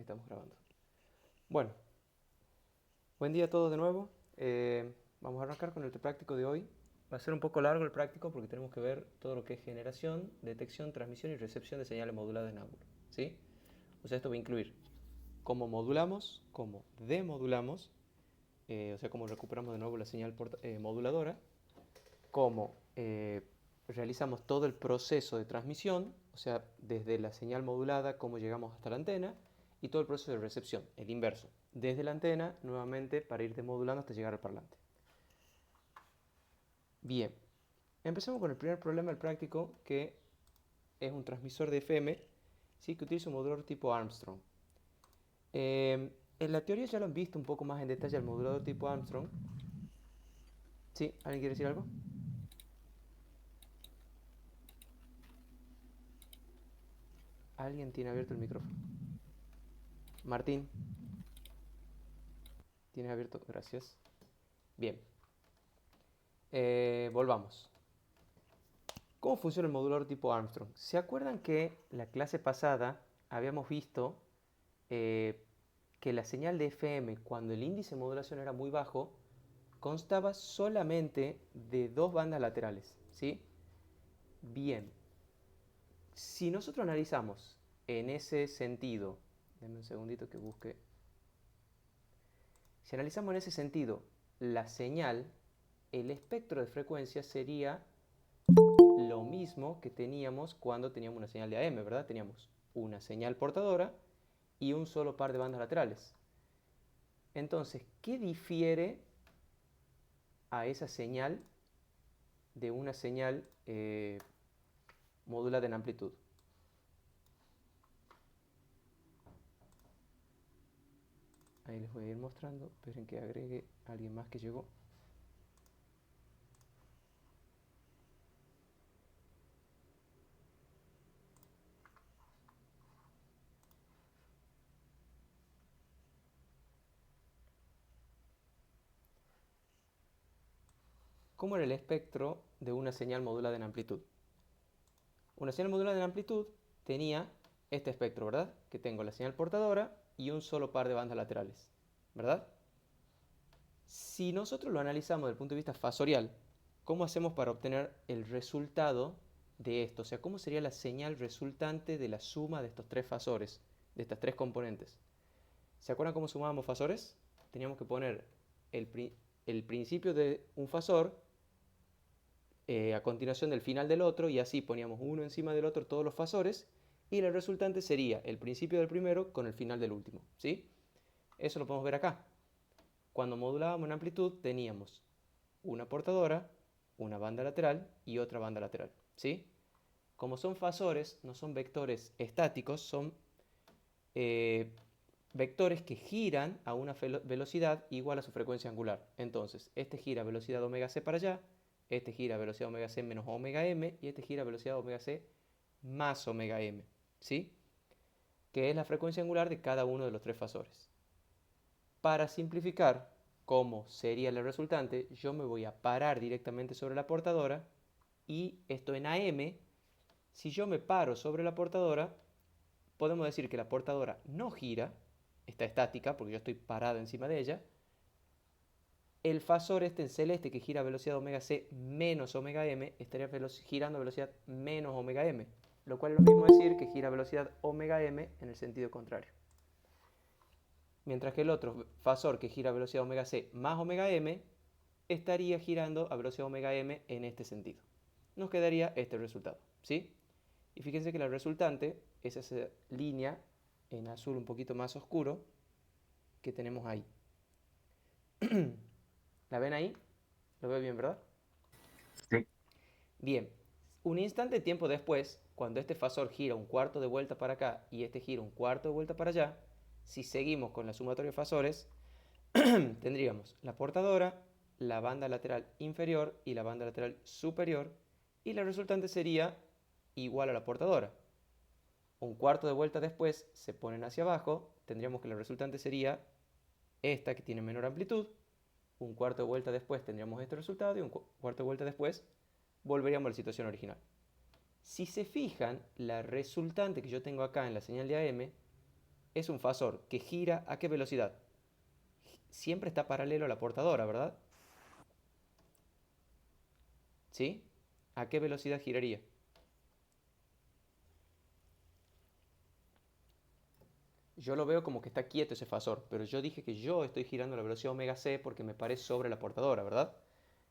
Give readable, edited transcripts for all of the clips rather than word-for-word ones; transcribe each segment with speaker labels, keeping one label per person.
Speaker 1: Estamos grabando. Bueno, buen día a todos de nuevo. Vamos a arrancar con el práctico de hoy. Va a ser un poco largo el práctico porque tenemos que ver todo lo que es generación, detección, transmisión y recepción de señales moduladas en ángulo. ¿Sí? O sea, esto va a incluir cómo modulamos, cómo demodulamos, o sea, cómo recuperamos de nuevo la señal moduladora, cómo realizamos todo el proceso de transmisión, o sea, desde la señal modulada, cómo llegamos hasta la antena, y todo el proceso de recepción, el inverso, desde la antena, nuevamente, para ir demodulando hasta llegar al parlante. Bien, empecemos con el primer problema del práctico, que es un transmisor de FM, ¿sí? Que utiliza un modulador tipo Armstrong. En la teoría ya lo han visto un poco más en detalle el modulador tipo Armstrong. ¿Sí? ¿Alguien quiere decir algo? ¿Alguien tiene abierto el micrófono? Martín, ¿tienes abierto? Gracias. Bien, volvamos. ¿Cómo funciona el modulador tipo Armstrong? ¿Se acuerdan que la clase pasada habíamos visto eh, que la señal de FM, cuando el índice de modulación era muy bajo, constaba solamente de dos bandas laterales? ¿Sí? Bien, si nosotros analizamos en ese sentido, denme un segundito que busque. Si analizamos en ese sentido la señal, el espectro de frecuencias sería lo mismo que teníamos cuando teníamos una señal de AM, ¿verdad? Teníamos una señal portadora y un solo par de bandas laterales. Entonces, ¿qué difiere a esa señal de una señal modulada en amplitud? Ahí les voy a ir mostrando. Esperen que agregue a alguien más que llegó. ¿Cómo era el espectro de una señal modulada en amplitud? Una señal modulada en amplitud tenía este espectro, ¿verdad? Que tengo la señal portadora y un solo par de bandas laterales, ¿verdad? Si nosotros lo analizamos desde el punto de vista fasorial, ¿cómo hacemos para obtener el resultado de esto? O sea, ¿cómo sería la señal resultante de la suma de estos tres fasores, de estas tres componentes? ¿Se acuerdan cómo sumábamos fasores? Teníamos que poner el principio de un fasor a continuación del final del otro, y así poníamos uno encima del otro todos los fasores, y el resultante sería el principio del primero con el final del último. ¿Sí? Eso lo podemos ver acá. Cuando modulábamos en amplitud teníamos una portadora, una banda lateral y otra banda lateral. ¿Sí? Como son fasores, no son vectores estáticos, son vectores que giran a una velocidad igual a su frecuencia angular. Entonces, este gira a velocidad omega c para allá, este gira a velocidad omega c menos omega m y este gira a velocidad omega c más omega m. ¿Sí? Que es la frecuencia angular de cada uno de los tres fasores. Para simplificar cómo sería la resultante, yo me voy a parar directamente sobre la portadora, y esto en AM, si yo me paro sobre la portadora, podemos decir que la portadora no gira, está estática porque yo estoy parado encima de ella. El fasor este en celeste que gira a velocidad omega c menos omega m estaría girando a velocidad menos omega m, lo cual es lo mismo decir que gira a velocidad omega m en el sentido contrario. Mientras que el otro fasor que gira a velocidad omega c más omega m estaría girando a velocidad omega m en este sentido. Nos quedaría este resultado, ¿sí? Y fíjense que la resultante es esa línea en azul un poquito más oscuro que tenemos ahí. ¿La ven ahí? ¿Lo veo bien, verdad?
Speaker 2: Sí.
Speaker 1: Bien, un instante de tiempo después, cuando este fasor gira un cuarto de vuelta para acá y este gira un cuarto de vuelta para allá, si seguimos con la sumatoria de fasores, tendríamos la portadora, la banda lateral inferior y la banda lateral superior, y la resultante sería igual a la portadora. Un cuarto de vuelta después se ponen hacia abajo, tendríamos que la resultante sería esta que tiene menor amplitud. Un cuarto de vuelta después tendríamos este resultado, y un cuarto de vuelta después volveríamos a la situación original. Si se fijan, la resultante que yo tengo acá en la señal de AM es un fasor que gira ¿a qué velocidad? Siempre está paralelo a la portadora, ¿verdad? ¿Sí? ¿A qué velocidad giraría? Yo lo veo como que está quieto ese fasor, pero yo dije que yo estoy girando a la velocidad omega c porque me parece sobre la portadora, ¿verdad?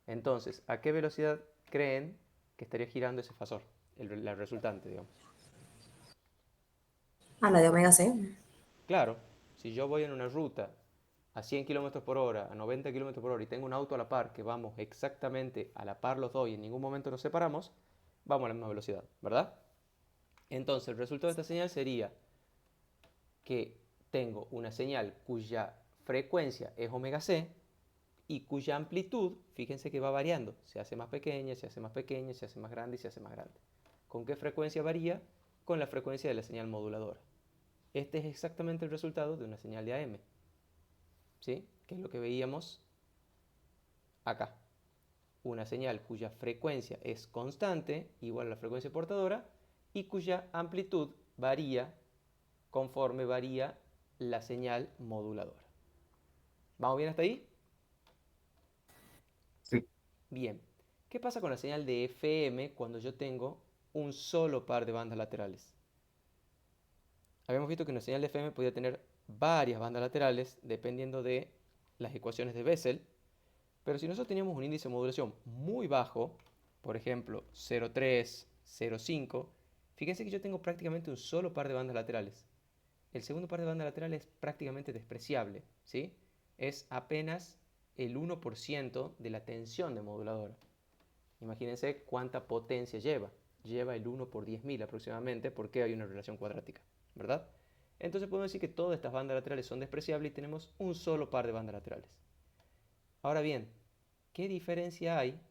Speaker 1: Entonces, ¿a qué velocidad creen que estaría girando ese fasor? La resultante, digamos.
Speaker 2: A la de omega C.
Speaker 1: Claro, si yo voy en una ruta a 100 kilómetros por hora, a 90 kilómetros por hora y tengo un auto a la par que vamos exactamente a la par los dos y en ningún momento nos separamos, vamos a la misma velocidad, ¿verdad? Entonces, el resultado de esta señal sería que tengo una señal cuya frecuencia es omega c y cuya amplitud, fíjense que va variando, se hace más pequeña, se hace más pequeña, se hace más grande y se hace más grande. ¿Con qué frecuencia varía? Con la frecuencia de la señal moduladora. Este es exactamente el resultado de una señal de AM, ¿sí? Que es lo que veíamos acá. Una señal cuya frecuencia es constante, igual a la frecuencia portadora, y cuya amplitud varía conforme varía la señal moduladora. ¿Vamos bien hasta ahí?
Speaker 3: Sí.
Speaker 1: Bien. ¿Qué pasa con la señal de FM cuando yo tengo un solo par de bandas laterales? Habíamos visto que una señal de FM podía tener varias bandas laterales dependiendo de las ecuaciones de Bessel, pero si nosotros teníamos un índice de modulación muy bajo, por ejemplo 0,3, 0,5, fíjense que yo tengo prácticamente un solo par de bandas laterales. El segundo par de bandas laterales es prácticamente despreciable, ¿sí? Es apenas el 1% de la tensión de moduladora. Imagínense cuánta potencia lleva. Lleva el 1 por 10.000 aproximadamente porque hay una relación cuadrática, ¿verdad? Entonces podemos decir que todas estas bandas laterales son despreciables y tenemos un solo par de bandas laterales. Ahora bien, ¿qué diferencia hay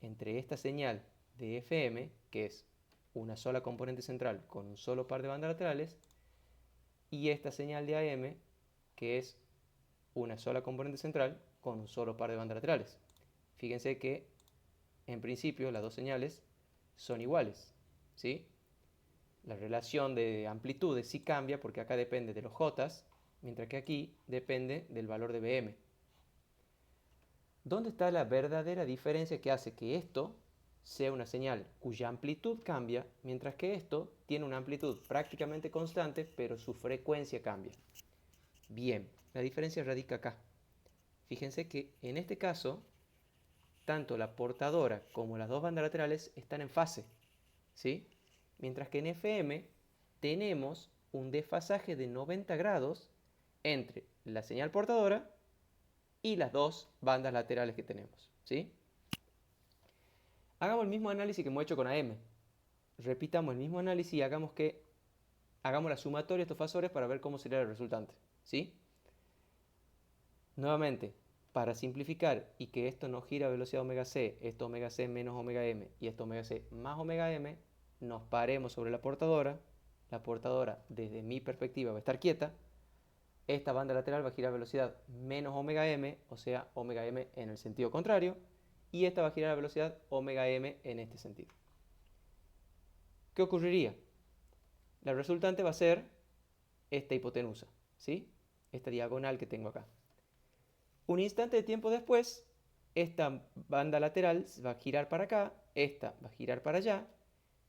Speaker 1: entre esta señal de FM, que es una sola componente central con un solo par de bandas laterales, y esta señal de AM, que es una sola componente central con un solo par de bandas laterales? Fíjense que en principio las dos señales son iguales, ¿sí? La relación de amplitudes sí cambia porque acá depende de los J, mientras que aquí depende del valor de BM. ¿Dónde está la verdadera diferencia que hace que esto sea una señal cuya amplitud cambia, mientras que esto tiene una amplitud prácticamente constante, pero su frecuencia cambia? Bien, la diferencia radica acá. Fíjense que en este caso, tanto la portadora como las dos bandas laterales están en fase, ¿sí? Mientras que en FM tenemos un desfasaje de 90 grados entre la señal portadora y las dos bandas laterales que tenemos, ¿sí? Hagamos el mismo análisis que hemos hecho con AM. Repitamos el mismo análisis y hagamos la sumatoria de estos fasores para ver cómo sería el resultante, ¿sí? Nuevamente, para simplificar y que esto no gira a velocidad omega c, esto omega c menos omega m y esto omega c más omega m, nos paremos sobre la portadora. La portadora, desde mi perspectiva, va a estar quieta. Esta banda lateral va a girar a velocidad menos omega m, o sea, omega m en el sentido contrario, y esta va a girar a velocidad omega m en este sentido. ¿Qué ocurriría? La resultante va a ser esta hipotenusa, ¿sí? Esta diagonal que tengo acá. Un instante de tiempo después, esta banda lateral va a girar para acá, esta va a girar para allá,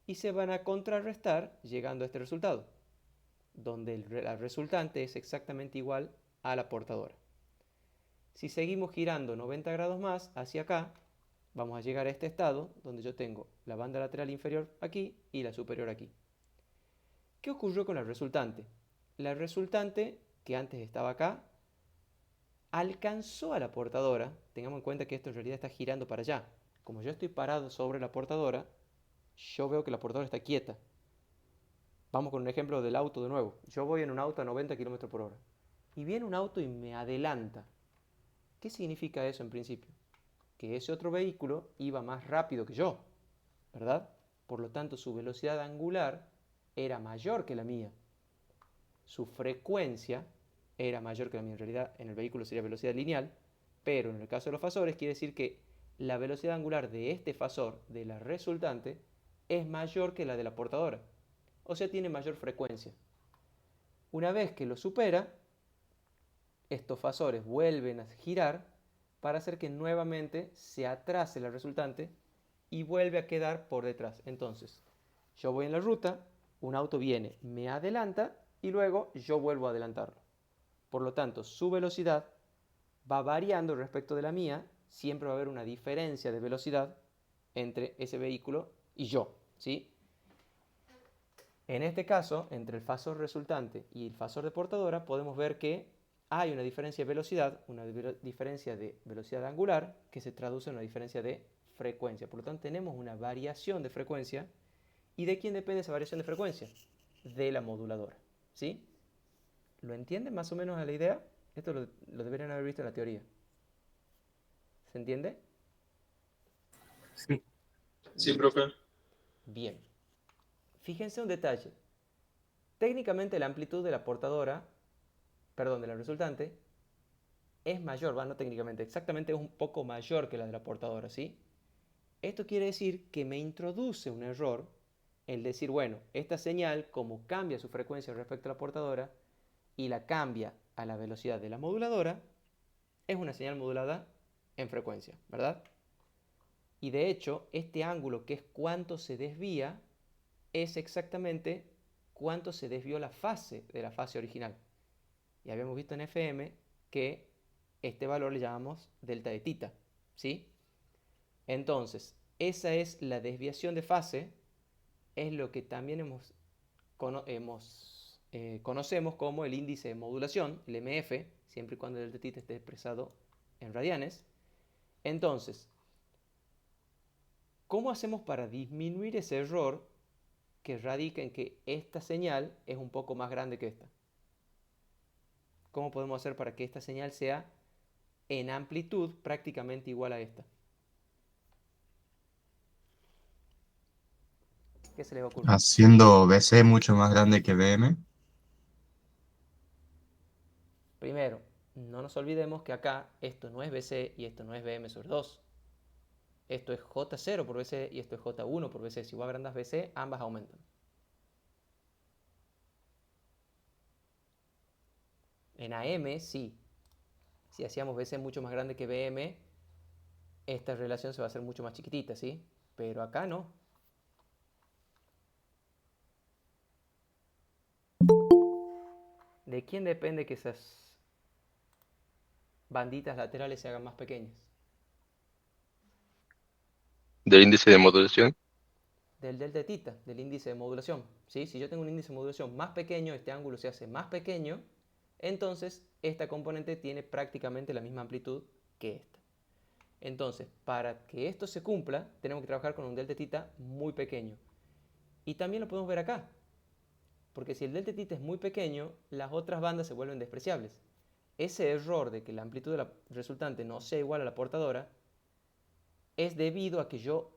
Speaker 1: y se van a contrarrestar llegando a este resultado, donde la resultante es exactamente igual a la portadora. Si seguimos girando 90 grados más hacia acá, vamos a llegar a este estado donde yo tengo la banda lateral inferior aquí y la superior aquí. ¿Qué ocurrió con la resultante? La resultante, que antes estaba acá, alcanzó a la portadora. Tengamos en cuenta que esto en realidad está girando para allá. Como yo estoy parado sobre la portadora, yo veo que la portadora está quieta. Vamos con un ejemplo del auto de nuevo. Yo voy en un auto a 90 km por hora. Y viene un auto y me adelanta. ¿Qué significa eso en principio? Que ese otro vehículo iba más rápido que yo, ¿verdad? Por lo tanto, su velocidad angular era mayor que la mía. Su frecuencia era mayor que la mía. En realidad, en el vehículo sería velocidad lineal, pero en el caso de los fasores quiere decir que la velocidad angular de este fasor, de la resultante, es mayor que la de la portadora. O sea, tiene mayor frecuencia. Una vez que lo supera, estos fasores vuelven a girar para hacer que nuevamente se atrase la resultante y vuelve a quedar por detrás. Entonces, yo voy en la ruta, un auto viene, me adelanta y luego yo vuelvo a adelantarlo. Por lo tanto, su velocidad va variando respecto de la mía, siempre va a haber una diferencia de velocidad entre ese vehículo y yo, ¿sí? En este caso, entre el fasor resultante y el fasor de portadora, podemos ver que hay una diferencia de velocidad, una diferencia de velocidad angular, que se traduce en una diferencia de frecuencia. Por lo tanto, tenemos una variación de frecuencia. ¿Y de quién depende esa variación de frecuencia? De la moduladora, ¿sí? ¿Lo entienden más o menos a la idea? Esto lo deberían haber visto en la teoría. ¿Se entiende?
Speaker 2: Sí. Sí,
Speaker 1: Bien,
Speaker 2: profe.
Speaker 1: bien. Fíjense un detalle. Técnicamente la amplitud de la portadora, perdón, de la resultante, es mayor, no técnicamente, exactamente es un poco mayor que la de la portadora, ¿sí? Esto quiere decir que me introduce un error el decir, bueno, esta señal, como cambia su frecuencia respecto a la portadora y la cambia a la velocidad de la moduladora, es una señal modulada en frecuencia, ¿verdad? Y de hecho, este ángulo, que es cuánto se desvía, es exactamente cuánto se desvió la fase de la fase original. Y habíamos visto en FM que este valor le llamamos delta de tita, ¿sí? Entonces, esa es la desviación de fase, es lo que también conocemos como el índice de modulación, el MF, siempre y cuando el delta de tita esté expresado en radianes. Entonces, ¿cómo hacemos para disminuir ese error que radica en que esta señal es un poco más grande que esta? ¿Cómo podemos hacer para que esta señal sea en amplitud prácticamente igual a esta? ¿Qué se les ocurre?
Speaker 2: Haciendo BC mucho más grande que BM.
Speaker 1: Primero, no nos olvidemos que acá esto no es BC y esto no es BM sobre 2. Esto es J0 por BC y esto es J1 por BC. Si vos agrandas BC, ambas aumentan. En AM, sí. Si hacíamos BC mucho más grande que BM, esta relación se va a hacer mucho más chiquitita, ¿sí? Pero acá no. ¿De quién depende que esas banditas laterales se hagan más pequeñas?
Speaker 2: Del índice de modulación.
Speaker 1: Del delta tita, del índice de modulación, ¿sí? Si yo tengo un índice de modulación más pequeño, este ángulo se hace más pequeño, entonces esta componente tiene prácticamente la misma amplitud que esta. Entonces, para que esto se cumpla, tenemos que trabajar con un delta tita muy pequeño. Y también lo podemos ver acá, porque si el delta tita es muy pequeño, las otras bandas se vuelven despreciables. Ese error de que la amplitud de la resultante no sea igual a la portadora es debido a que yo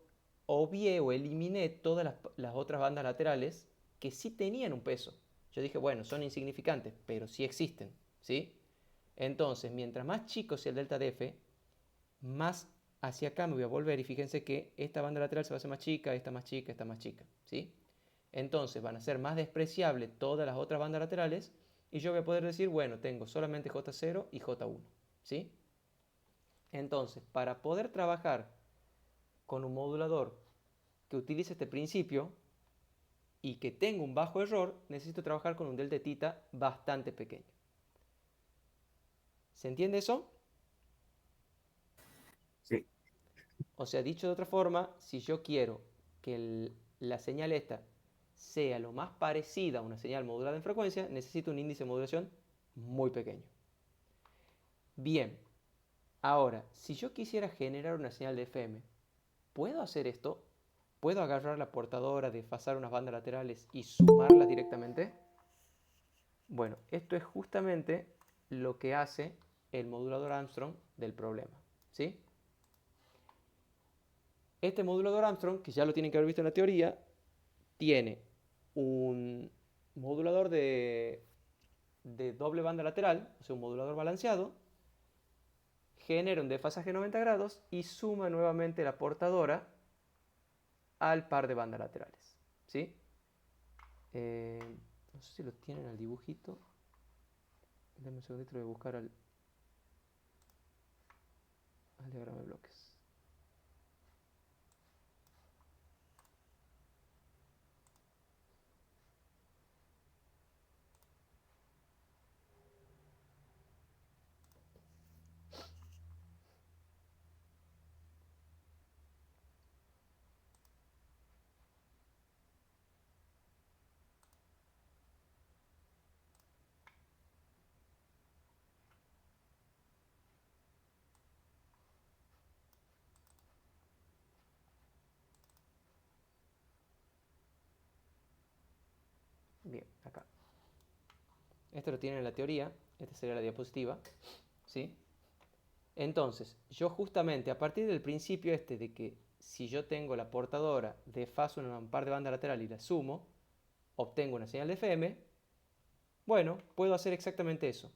Speaker 1: obvié o eliminé todas las otras bandas laterales que sí tenían un peso. Yo dije, bueno, son insignificantes, pero sí existen, ¿sí? Entonces, mientras más chico sea el delta de F, más hacia acá me voy a volver y fíjense que esta banda lateral se va a hacer más chica, esta más chica, esta más chica, ¿sí? Entonces van a ser más despreciables todas las otras bandas laterales y yo voy a poder decir, bueno, tengo solamente J0 y J1, ¿sí? Entonces, para poder trabajar con un modulador que utilice este principio y que tenga un bajo error, necesito trabajar con un delta tita bastante pequeño. ¿Se entiende eso?
Speaker 2: Sí.
Speaker 1: O sea, dicho de otra forma, si yo quiero que la señal esta sea lo más parecida a una señal modulada en frecuencia, necesito un índice de modulación muy pequeño. Bien, ahora, si yo quisiera generar una señal de FM, ¿puedo hacer esto? ¿Puedo agarrar la portadora, desfasar unas bandas laterales y sumarlas directamente? Bueno, esto es justamente lo que hace el modulador Armstrong del problema, ¿sí? Este modulador Armstrong, que ya lo tienen que haber visto en la teoría, tiene un modulador de doble banda lateral, o sea, un modulador balanceado, genera un desfasaje de 90 grados y suma nuevamente la portadora al par de bandas laterales, ¿sí? No sé si lo tienen al dibujito. Denme un segundito, lo voy a buscar al diagrama de bloques. Bien, acá. Esto lo tienen en la teoría. Esta sería la diapositiva. ¿Sí? Entonces, yo justamente a partir del principio este de que si yo tengo la portadora de fase en un par de banda lateral y la sumo, obtengo una señal de FM. Bueno, puedo hacer exactamente eso.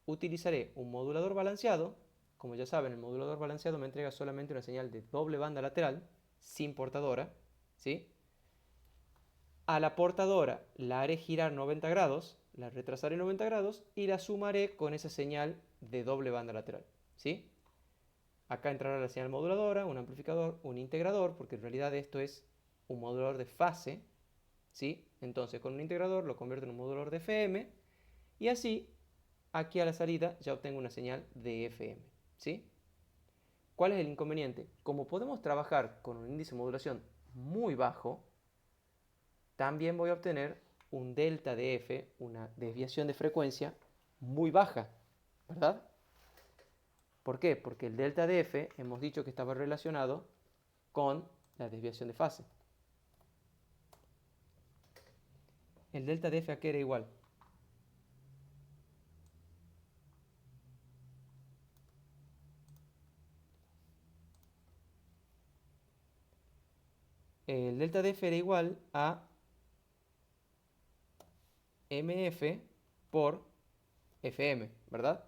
Speaker 1: Utilizaré un modulador balanceado. Como ya saben, el modulador balanceado me entrega solamente una señal de doble banda lateral, sin portadora, ¿sí? A la portadora la haré girar 90 grados, la retrasaré 90 grados y la sumaré con esa señal de doble banda lateral, ¿sí? Acá entrará la señal moduladora, un amplificador, un integrador, porque en realidad esto es un modulador de fase, ¿sí? Entonces con un integrador lo convierto en un modulador de FM y así aquí a la salida ya obtengo una señal de FM, ¿sí? ¿Cuál es el inconveniente? Como podemos trabajar con un índice de modulación muy bajo, también voy a obtener un delta de F, una desviación de frecuencia muy baja, ¿verdad? ¿Por qué? Porque el delta de F hemos dicho que estaba relacionado con la desviación de fase. ¿El delta de F a qué era igual? El delta de F era igual a MF por FM, ¿verdad?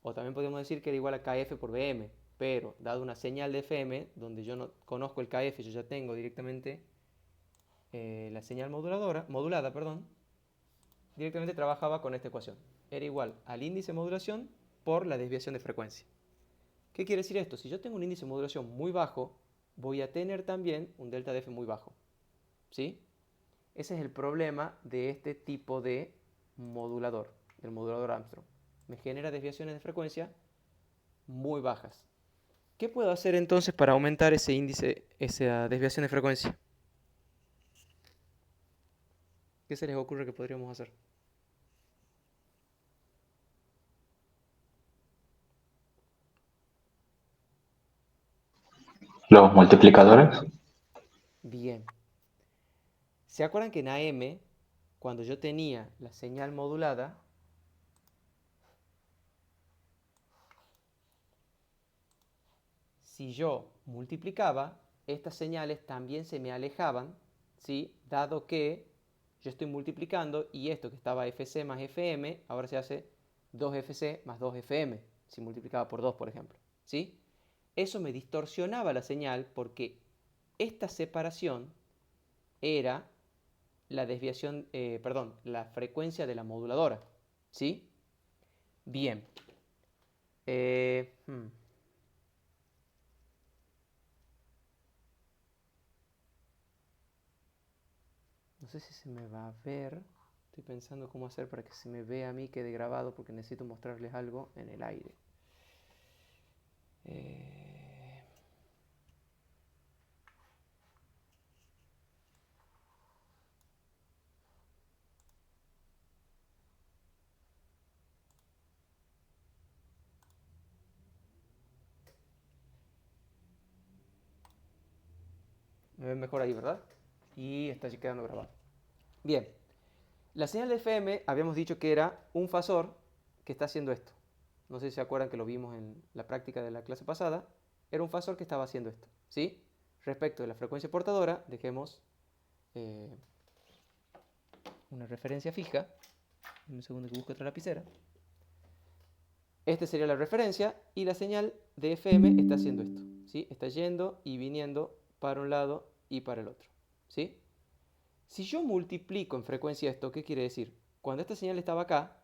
Speaker 1: O también podemos decir que era igual a KF por BM, pero dado una señal de FM, donde yo no conozco el KF, yo ya tengo directamente la señal modulada, perdón, directamente trabajaba con esta ecuación. Era igual al índice de modulación por la desviación de frecuencia. ¿Qué quiere decir esto? Si yo tengo un índice de modulación muy bajo, voy a tener también un delta de F muy bajo, ¿sí? Ese es el problema de este tipo de modulador, del modulador Armstrong. Me genera desviaciones de frecuencia muy bajas. ¿Qué puedo hacer entonces para aumentar ese índice, esa desviación de frecuencia? ¿Qué se les ocurre que podríamos hacer?
Speaker 2: Los multiplicadores.
Speaker 1: Bien. ¿Se acuerdan que en AM, cuando yo tenía la señal modulada, si yo multiplicaba, estas señales también se me alejaban, ¿sí? Dado que yo estoy multiplicando y esto que estaba FC más FM, ahora se hace 2FC más 2FM, si multiplicaba por 2, por ejemplo, ¿sí? Eso me distorsionaba la señal porque esta separación era la desviación, perdón, la frecuencia de la moduladora, ¿sí? Bien. Eh, hmm. No sé si se me va a ver. Estoy pensando cómo hacer para que se me vea a mí, quede grabado, porque necesito mostrarles algo en el aire. Eh, Me ven mejor ahí, ¿verdad? Y está quedando grabado. Bien. La señal de FM habíamos dicho que era un fasor que está haciendo esto. No sé si se acuerdan que lo vimos en la práctica de la clase pasada. Era un fasor que estaba haciendo esto, ¿sí? Respecto de la frecuencia portadora, dejemos eh, una referencia fija. Un segundo que busque otra lapicera. Esta sería la referencia y la señal de FM está haciendo esto, ¿sí? Está yendo y viniendo para un lado y para el otro. ¿sí? Si yo multiplico en frecuencia esto, ¿qué quiere decir? Cuando esta señal estaba acá,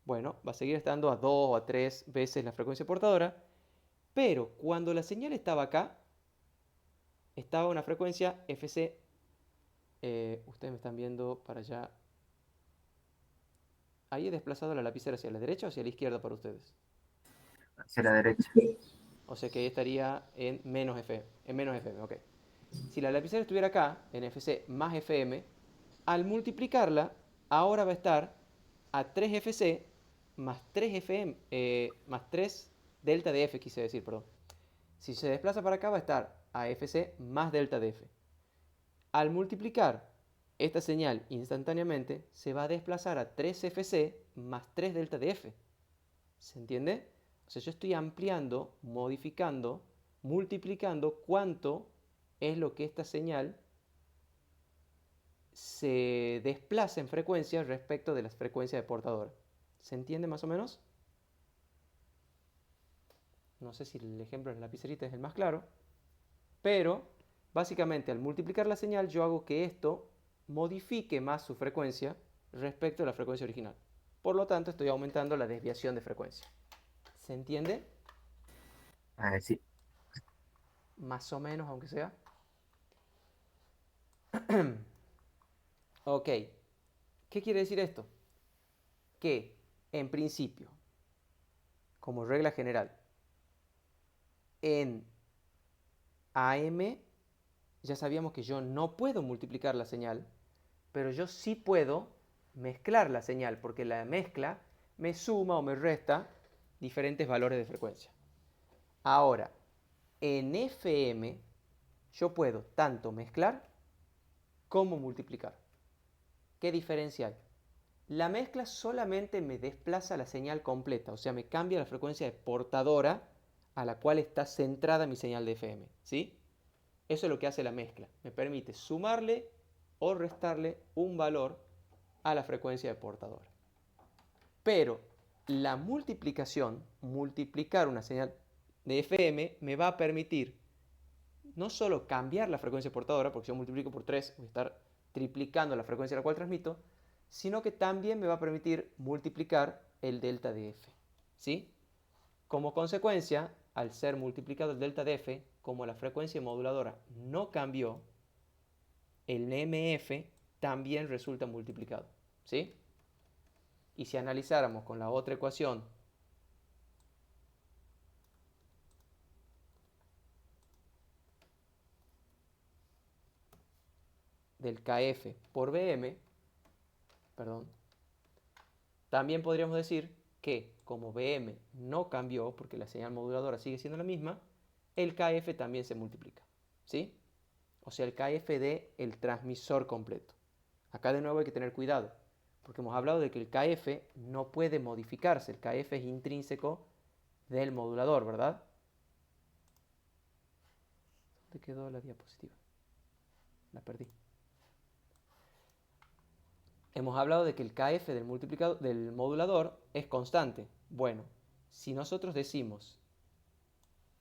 Speaker 1: bueno, va a seguir estando a 2 o a 3 veces la frecuencia portadora, pero cuando la señal estaba acá, estaba a una frecuencia FC. Ustedes me están viendo para allá. Ahí he desplazado la lapicera hacia la derecha o hacia la izquierda para ustedes.
Speaker 3: Hacia la derecha.
Speaker 1: O sea que ahí estaría en menos FM. En menos FM, ok. Si la lapicera estuviera acá, en FC más FM, al multiplicarla, ahora va a estar a 3 FC más 3 FM, más 3 delta de F, quise decir, perdón. Si se desplaza para acá, va a estar a FC más delta de F. Al multiplicar esta señal instantáneamente, se va a desplazar a 3 FC más 3 delta de F. ¿Se entiende? O sea, yo estoy ampliando, modificando, multiplicando cuánto es lo que esta señal se desplaza en frecuencia respecto de la frecuencia de portador. ¿Se entiende más o menos? No sé si el ejemplo de la lapicerita es el más claro, pero básicamente al multiplicar la señal yo hago que esto modifique más su frecuencia respecto a la frecuencia original. Por lo tanto, estoy aumentando la desviación de frecuencia. ¿Se entiende?
Speaker 3: Sí.
Speaker 1: Más o menos, aunque sea. Ok. ¿Qué quiere decir esto? Que, en principio, como regla general, en AM ya sabíamos que yo no puedo multiplicar la señal, pero yo sí puedo mezclar la señal, porque la mezcla me suma o me resta diferentes valores de frecuencia. Ahora, en FM yo puedo tanto mezclar como multiplicar. ¿Qué diferencia hay? La mezcla solamente me desplaza la señal completa, o sea, me cambia la frecuencia de portadora a la cual está centrada mi señal de FM, ¿sí? Eso es lo que hace la mezcla. Me permite sumarle o restarle un valor a la frecuencia de portadora. Pero la multiplicación, multiplicar una señal de FM, me va a permitir no solo cambiar la frecuencia portadora, porque si yo multiplico por 3 voy a estar triplicando la frecuencia a la cual transmito, sino que también me va a permitir multiplicar el delta de F. ¿Sí? Como consecuencia, al ser multiplicado el delta de F, como la frecuencia moduladora no cambió, el MF también resulta multiplicado. ¿Sí? Y si analizáramos con la otra ecuación, del KF por BM, perdón, también podríamos decir que como BM no cambió, porque la señal moduladora sigue siendo la misma, el KF también se multiplica. ¿Sí? O sea, el KF de el transmisor completo. Acá de nuevo hay que tener cuidado, porque hemos hablado de que el KF no puede modificarse. El KF es intrínseco del modulador, ¿verdad? ¿Dónde quedó la diapositiva? La perdí. Hemos hablado de que el KF del modulador es constante. Bueno, si nosotros decimos,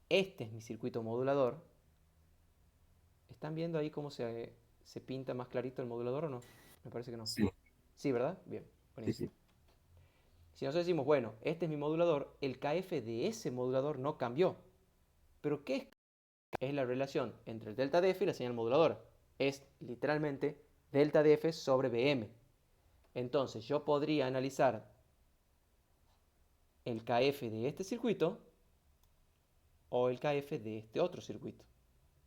Speaker 1: este es mi circuito modulador, ¿están viendo ahí cómo se pinta más clarito el modulador o no? Me parece que no.
Speaker 3: Sí.
Speaker 1: Sí, ¿verdad? Bien,
Speaker 3: Sí,
Speaker 1: buenísimo.
Speaker 3: sí.
Speaker 1: Si nosotros decimos, bueno, este es mi modulador, el KF de ese modulador no cambió. ¿Pero qué es? Es la relación entre el delta de F y la señal moduladora. Es literalmente delta de F sobre BM. Entonces yo podría analizar el KF de este circuito o el KF de este otro circuito,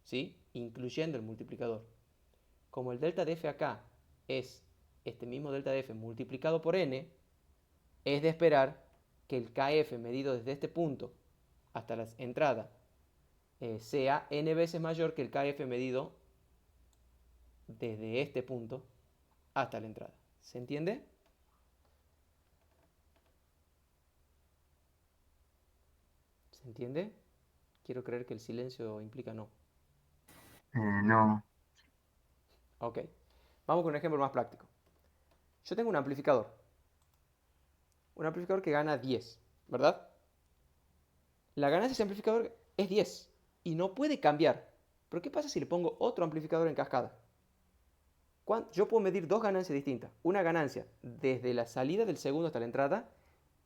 Speaker 1: ¿sí? Incluyendo el multiplicador. Como el delta de F acá es este mismo delta de F multiplicado por N, es de esperar que el KF medido desde este punto hasta la entrada sea N veces mayor que el KF medido desde este punto hasta la entrada. ¿Se entiende? ¿Se entiende? Quiero creer que el silencio implica no.
Speaker 3: No.
Speaker 1: Ok. Vamos con un ejemplo más práctico. Yo tengo un amplificador. Un amplificador que gana 10, ¿verdad? La ganancia de ese amplificador es 10 y no puede cambiar. Pero ¿qué pasa si le pongo otro amplificador en cascada? Yo puedo medir dos ganancias distintas. Una ganancia desde la salida del segundo hasta la entrada,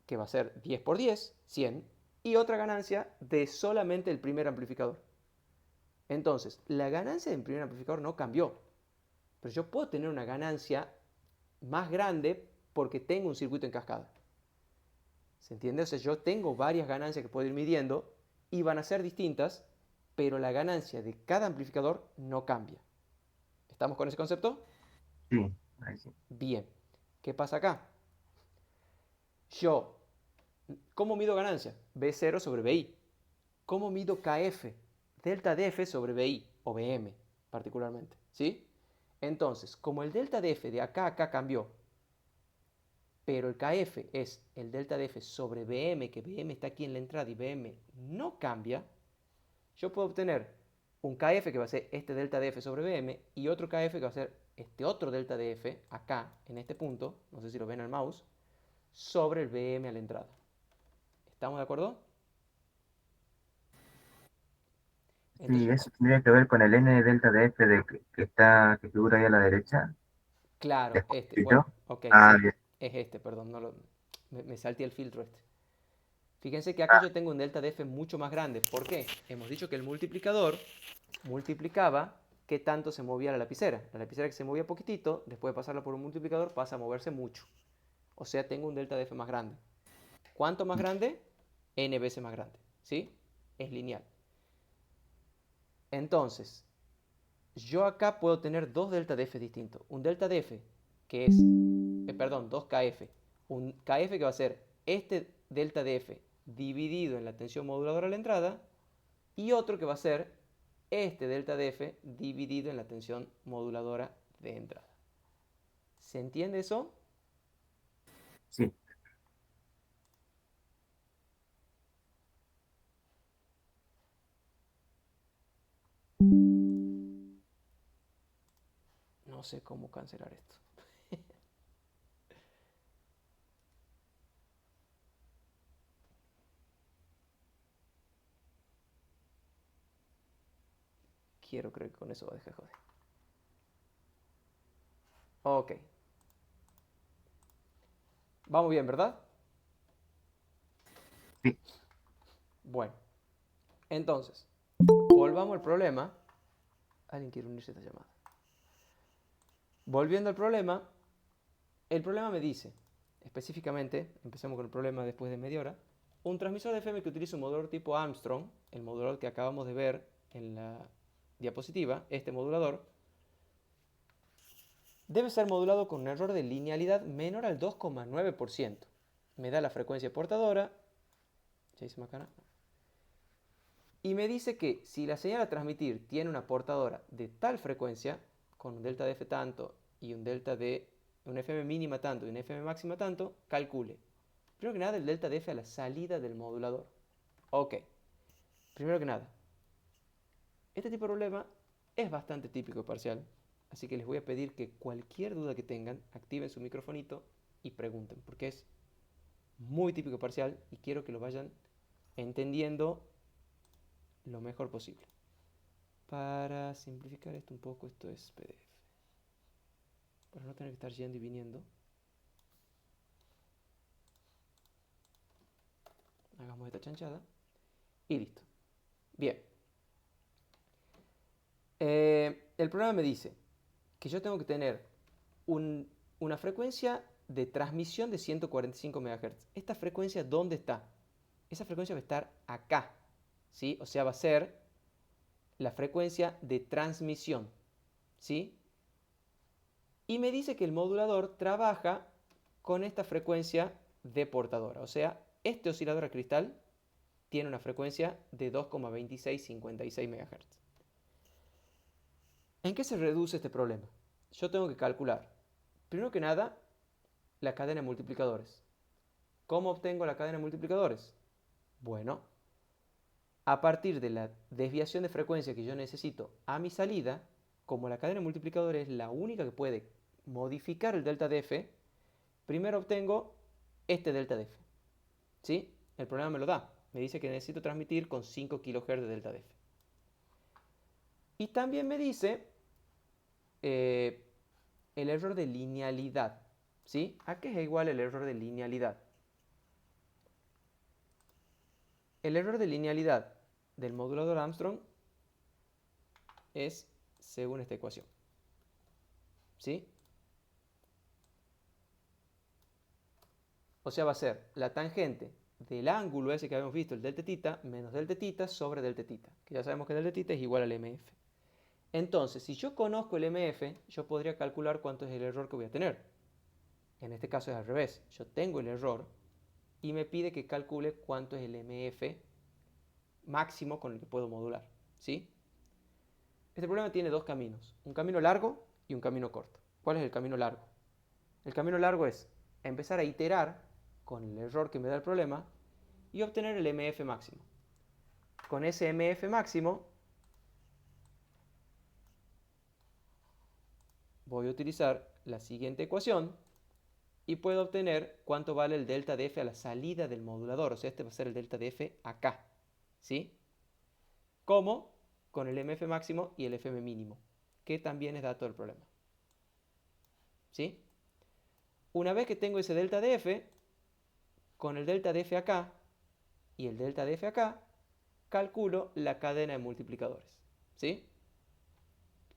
Speaker 1: que va a ser 10 por 10, 100, y otra ganancia de solamente el primer amplificador. Entonces, la ganancia del primer amplificador no cambió, pero yo puedo tener una ganancia más grande porque tengo un circuito en cascada. ¿Se entiende? O sea, yo tengo varias ganancias que puedo ir midiendo y van a ser distintas, pero la ganancia de cada amplificador no cambia. ¿Estamos con ese concepto?
Speaker 3: Sí, ahí sí.
Speaker 1: Bien. ¿Qué pasa acá? Yo, ¿cómo mido ganancia? B0 sobre BI. ¿Cómo mido KF? Delta DF sobre BI o BM particularmente. ¿Sí? Entonces, como el delta DF de acá a acá cambió, pero el KF es el delta DF sobre BM, que BM está aquí en la entrada y BM no cambia, yo puedo obtener un KF que va a ser este delta DF sobre BM y otro KF que va a ser este otro delta DF acá, en este punto, no sé si lo ven al mouse, sobre el BM a la entrada. ¿Estamos de acuerdo?
Speaker 3: Sí,
Speaker 1: Entonces,
Speaker 3: eso tendría que ver con el N delta de F que figura ahí a la derecha.
Speaker 1: claro, este, bueno,
Speaker 3: Despacito.
Speaker 1: ok,
Speaker 3: Ah,
Speaker 1: sí,
Speaker 3: bien.
Speaker 1: es este, perdón, me salté el filtro este. Fíjense que acá
Speaker 3: Ah,
Speaker 1: yo tengo un delta de F mucho más grande. ¿Por qué? Hemos dicho que el multiplicador multiplicaba qué tanto se movía la lapicera. La lapicera que se movía poquitito, después de pasarla por un multiplicador, pasa a moverse mucho. O sea, tengo un delta de F más grande. ¿Cuánto más grande? N veces más grande. ¿Sí? Es lineal. Entonces, yo acá puedo tener dos delta de F distintos. Un delta de F que es, perdón, dos KF. Un KF que va a ser este delta de F dividido en la tensión moduladora a la entrada y otro que va a ser este delta de F dividido en la tensión moduladora de entrada. ¿Se entiende eso?
Speaker 3: sí.
Speaker 1: No sé cómo cancelar esto. Quiero creer que con eso va a dejar de joder. Ok. Vamos bien, ¿verdad?
Speaker 3: Sí.
Speaker 1: Bueno. Entonces, volvamos al problema. Alguien quiere unirse a esta llamada. Volviendo al problema, el problema me dice, específicamente, empecemos con el problema después de media hora, un transmisor de FM que utiliza un modulador tipo Armstrong, el modulador que acabamos de ver en la diapositiva, este modulador, debe ser modulado con un error de linealidad menor al 2,9%. Me da la frecuencia portadora, ¿ya hice más cara? Y me dice que si la señal a transmitir tiene una portadora de tal frecuencia, con un delta de F tanto y un delta de un FM mínima tanto y un FM máxima tanto, calcule. Primero que nada, el delta de F a la salida del modulador. Ok, primero que nada, este tipo de problema es bastante típico de parcial, así que les voy a pedir que cualquier duda que tengan, activen su microfonito y pregunten, porque es muy típico de parcial y quiero que lo vayan entendiendo lo mejor posible. Para simplificar esto un poco, esto es PDF. Para no tener que estar yendo y viniendo, hagamos esta chanchada y listo. Bien. El programa me dice que yo tengo que tener una frecuencia de transmisión de 145 MHz. ¿Esta frecuencia dónde está? Esa frecuencia va a estar acá, ¿sí? O sea, va a ser la frecuencia de transmisión, ¿sí? Y me dice que el modulador trabaja con esta frecuencia de portadora. O sea, este oscilador a cristal tiene una frecuencia de 2,2656 MHz. ¿En qué se reduce este problema? Yo tengo que calcular, primero que nada, la cadena de multiplicadores. ¿Cómo obtengo la cadena de multiplicadores? Bueno, a partir de la desviación de frecuencia que yo necesito a mi salida, como la cadena de multiplicadores es la única que puede modificar el delta de F, primero obtengo este delta de F. ¿Sí? El programa me lo da. Me dice que necesito transmitir con 5 kHz de delta de F. Y también me dice el error de linealidad. ¿Sí? ¿A qué es igual el error de linealidad? El error de linealidad del modulador Armstrong es según esta ecuación. ¿Sí? O sea, va a ser la tangente del ángulo ese que habíamos visto, el delta tita, menos delta tita sobre delta tita. Que ya sabemos que delta tita es igual al MF. Entonces, si yo conozco el MF, yo podría calcular cuánto es el error que voy a tener. En este caso es al revés. Yo tengo el error y me pide que calcule cuánto es el MF máximo con el que puedo modular. ¿Sí? Este problema tiene dos caminos. Un camino largo y un camino corto. ¿Cuál es el camino largo? El camino largo es empezar a iterar con el error que me da el problema y obtener el MF máximo. Con ese MF máximo voy a utilizar la siguiente ecuación y puedo obtener cuánto vale el delta de f a la salida del modulador. O sea, este va a ser el delta de f acá. ¿Sí? Como con el MF máximo y el FM mínimo, que también es dato del problema. ¿Sí? Una vez que tengo ese delta de f, con el delta de f acá y el delta de f acá, calculo la cadena de multiplicadores. ¿Sí?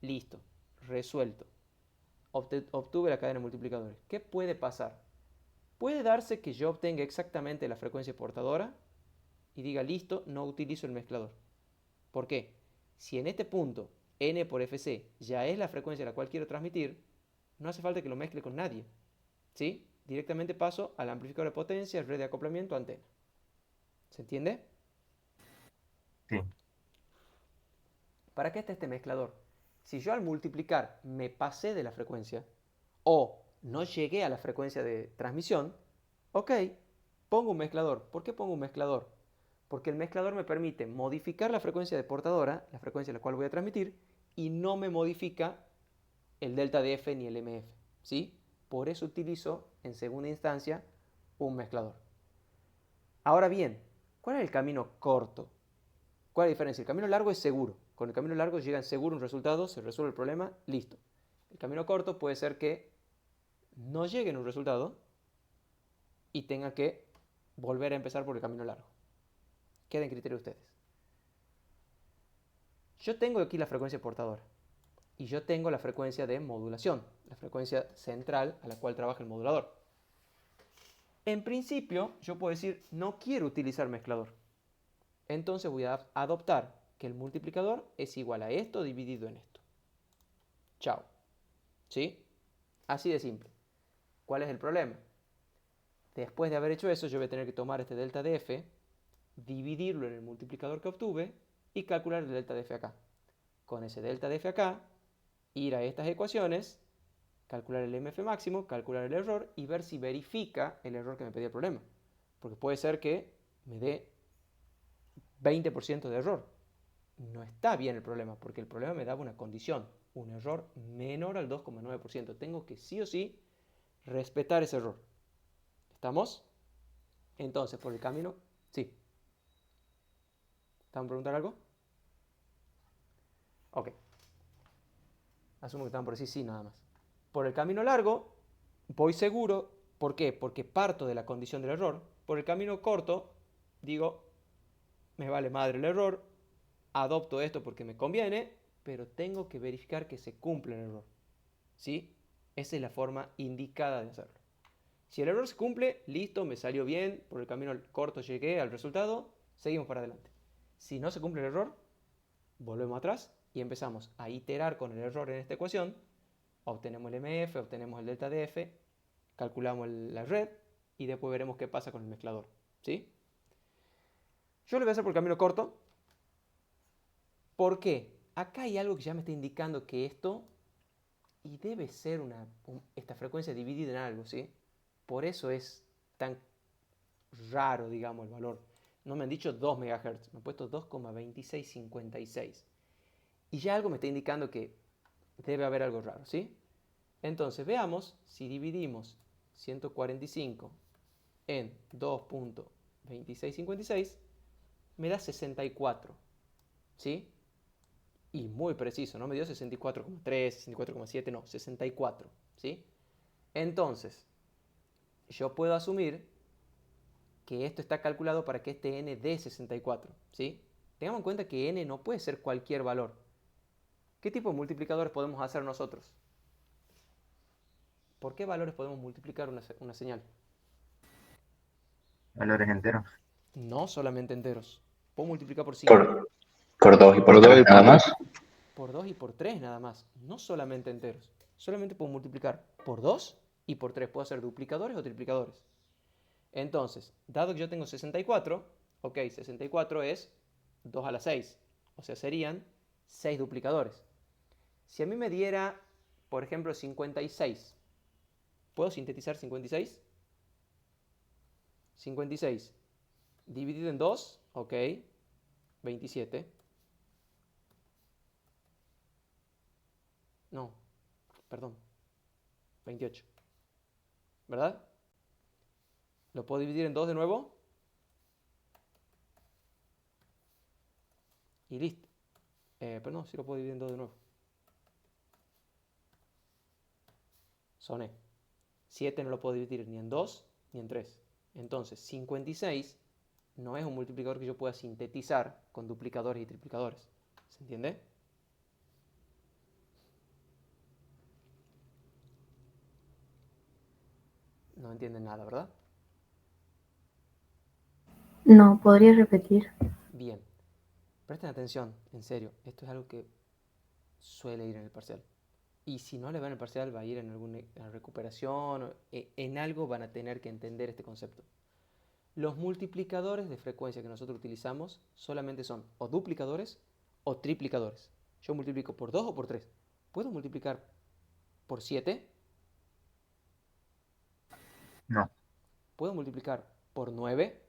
Speaker 1: Listo. Resuelto. Obtuve la cadena de multiplicadores. ¿Qué puede pasar? Puede darse que yo obtenga exactamente la frecuencia portadora y diga, listo, no utilizo el mezclador. ¿Por qué? Si en este punto n por fc ya es la frecuencia a la cual quiero transmitir, no hace falta que lo mezcle con nadie. ¿Sí? Directamente paso al amplificador de potencia, red de acoplamiento, antena. ¿Se entiende?
Speaker 3: Sí.
Speaker 1: ¿Para qué está este mezclador? Si yo al multiplicar me pasé de la frecuencia o no llegué a la frecuencia de transmisión, ok, pongo un mezclador. ¿Por qué pongo un mezclador? Porque el mezclador me permite modificar la frecuencia de portadora, la frecuencia a la cual voy a transmitir, y no me modifica el delta de f ni el MF. ¿Sí? Por eso utilizo en segunda instancia un mezclador. Ahora bien, ¿cuál es el camino corto? ¿Cuál es la diferencia? El camino largo es seguro. Con el camino largo llegan seguro un resultado, se resuelve el problema, listo. El camino corto puede ser que no llegue a un resultado y tenga que volver a empezar por el camino largo. Queda en criterio de ustedes. Yo tengo aquí la frecuencia portadora y yo tengo la frecuencia de modulación, la frecuencia central a la cual trabaja el modulador. En principio, yo puedo decir, no quiero utilizar mezclador. Entonces voy a adoptar que el multiplicador es igual a esto dividido en esto. Chao. ¿Sí? Así de simple. ¿Cuál es el problema? Después de haber hecho eso, yo voy a tener que tomar este delta de f, dividirlo en el multiplicador que obtuve y calcular el delta de f acá. Con ese delta de f acá, ir a estas ecuaciones, calcular el MF máximo, calcular el error y ver si verifica el error que me pedía el problema. Porque puede ser que me dé 20% de error. No está bien el problema, porque el problema me daba una condición, un error menor al 2,9%. Tengo que sí o sí respetar ese error. ¿Estamos? Entonces, por el camino, sí. ¿Estaban preguntar algo? Ok. Asumo que estaban por decir sí nada más. Por el camino largo, voy seguro. ¿Por qué? Porque parto de la condición del error. Por el camino corto, digo, me vale madre el error, adopto esto porque me conviene, pero tengo que verificar que se cumple el error. ¿Sí? Esa es la forma indicada de hacerlo. Si el error se cumple, listo, me salió bien, por el camino corto llegué al resultado, seguimos para adelante. Si no se cumple el error, volvemos atrás y empezamos a iterar con el error en esta ecuación, obtenemos el MF, obtenemos el delta de f, calculamos la red y después veremos qué pasa con el mezclador. ¿Sí? Yo lo voy a hacer por el camino corto. ¿Por qué? Acá hay algo que ya me está indicando que esto, y debe ser esta frecuencia dividida en algo, ¿sí? Por eso es tan raro, digamos, el valor. No me han dicho 2 MHz, me han puesto 2,2656. Y ya algo me está indicando que debe haber algo raro, ¿sí? Entonces veamos si dividimos 145 en 2,2656, me da 64, ¿sí? Y muy preciso, no me dio 64,3, 64,7, no, 64, ¿sí? Entonces, yo puedo asumir que esto está calculado para que este n dé 64, ¿sí? Tengamos en cuenta que n no puede ser cualquier valor. ¿Qué tipo de multiplicadores podemos hacer nosotros? ¿Por qué valores podemos multiplicar una señal?
Speaker 3: Valores enteros.
Speaker 1: No solamente enteros. Puedo multiplicar por 5,
Speaker 2: Por, por 2 y por 3 nada más.
Speaker 1: por 2 y por 3 nada más. No solamente enteros. Solamente puedo multiplicar por 2 y por 3. Puedo hacer duplicadores o triplicadores. Entonces, dado que yo tengo 64, ok, 64 es 2 a la 6. O sea, serían 6 duplicadores. Si a mí me diera, por ejemplo, 56, ¿puedo sintetizar 56? 56 dividido en 2, ok, 27. No, perdón, 28. ¿Verdad? ¿Lo puedo dividir en 2 de nuevo? Y listo. Pero no, sí lo puedo dividir en 2 de nuevo. Soné. 7 no lo puedo dividir ni en 2 ni en 3. Entonces, 56 no es un multiplicador que yo pueda sintetizar con duplicadores y triplicadores. ¿Se entiende? No entienden nada, ¿verdad?
Speaker 4: No, ¿podría repetir?
Speaker 1: Bien. Presten atención, en serio. Esto es algo que suele ir en el parcial. Y si no le va en el parcial, va a ir en alguna recuperación. En algo van a tener que entender este concepto. Los multiplicadores de frecuencia que nosotros utilizamos solamente son o duplicadores o triplicadores. Yo multiplico por 2 o por 3. ¿Puedo multiplicar por 7?
Speaker 3: No,
Speaker 1: ¿Puedo multiplicar por 9?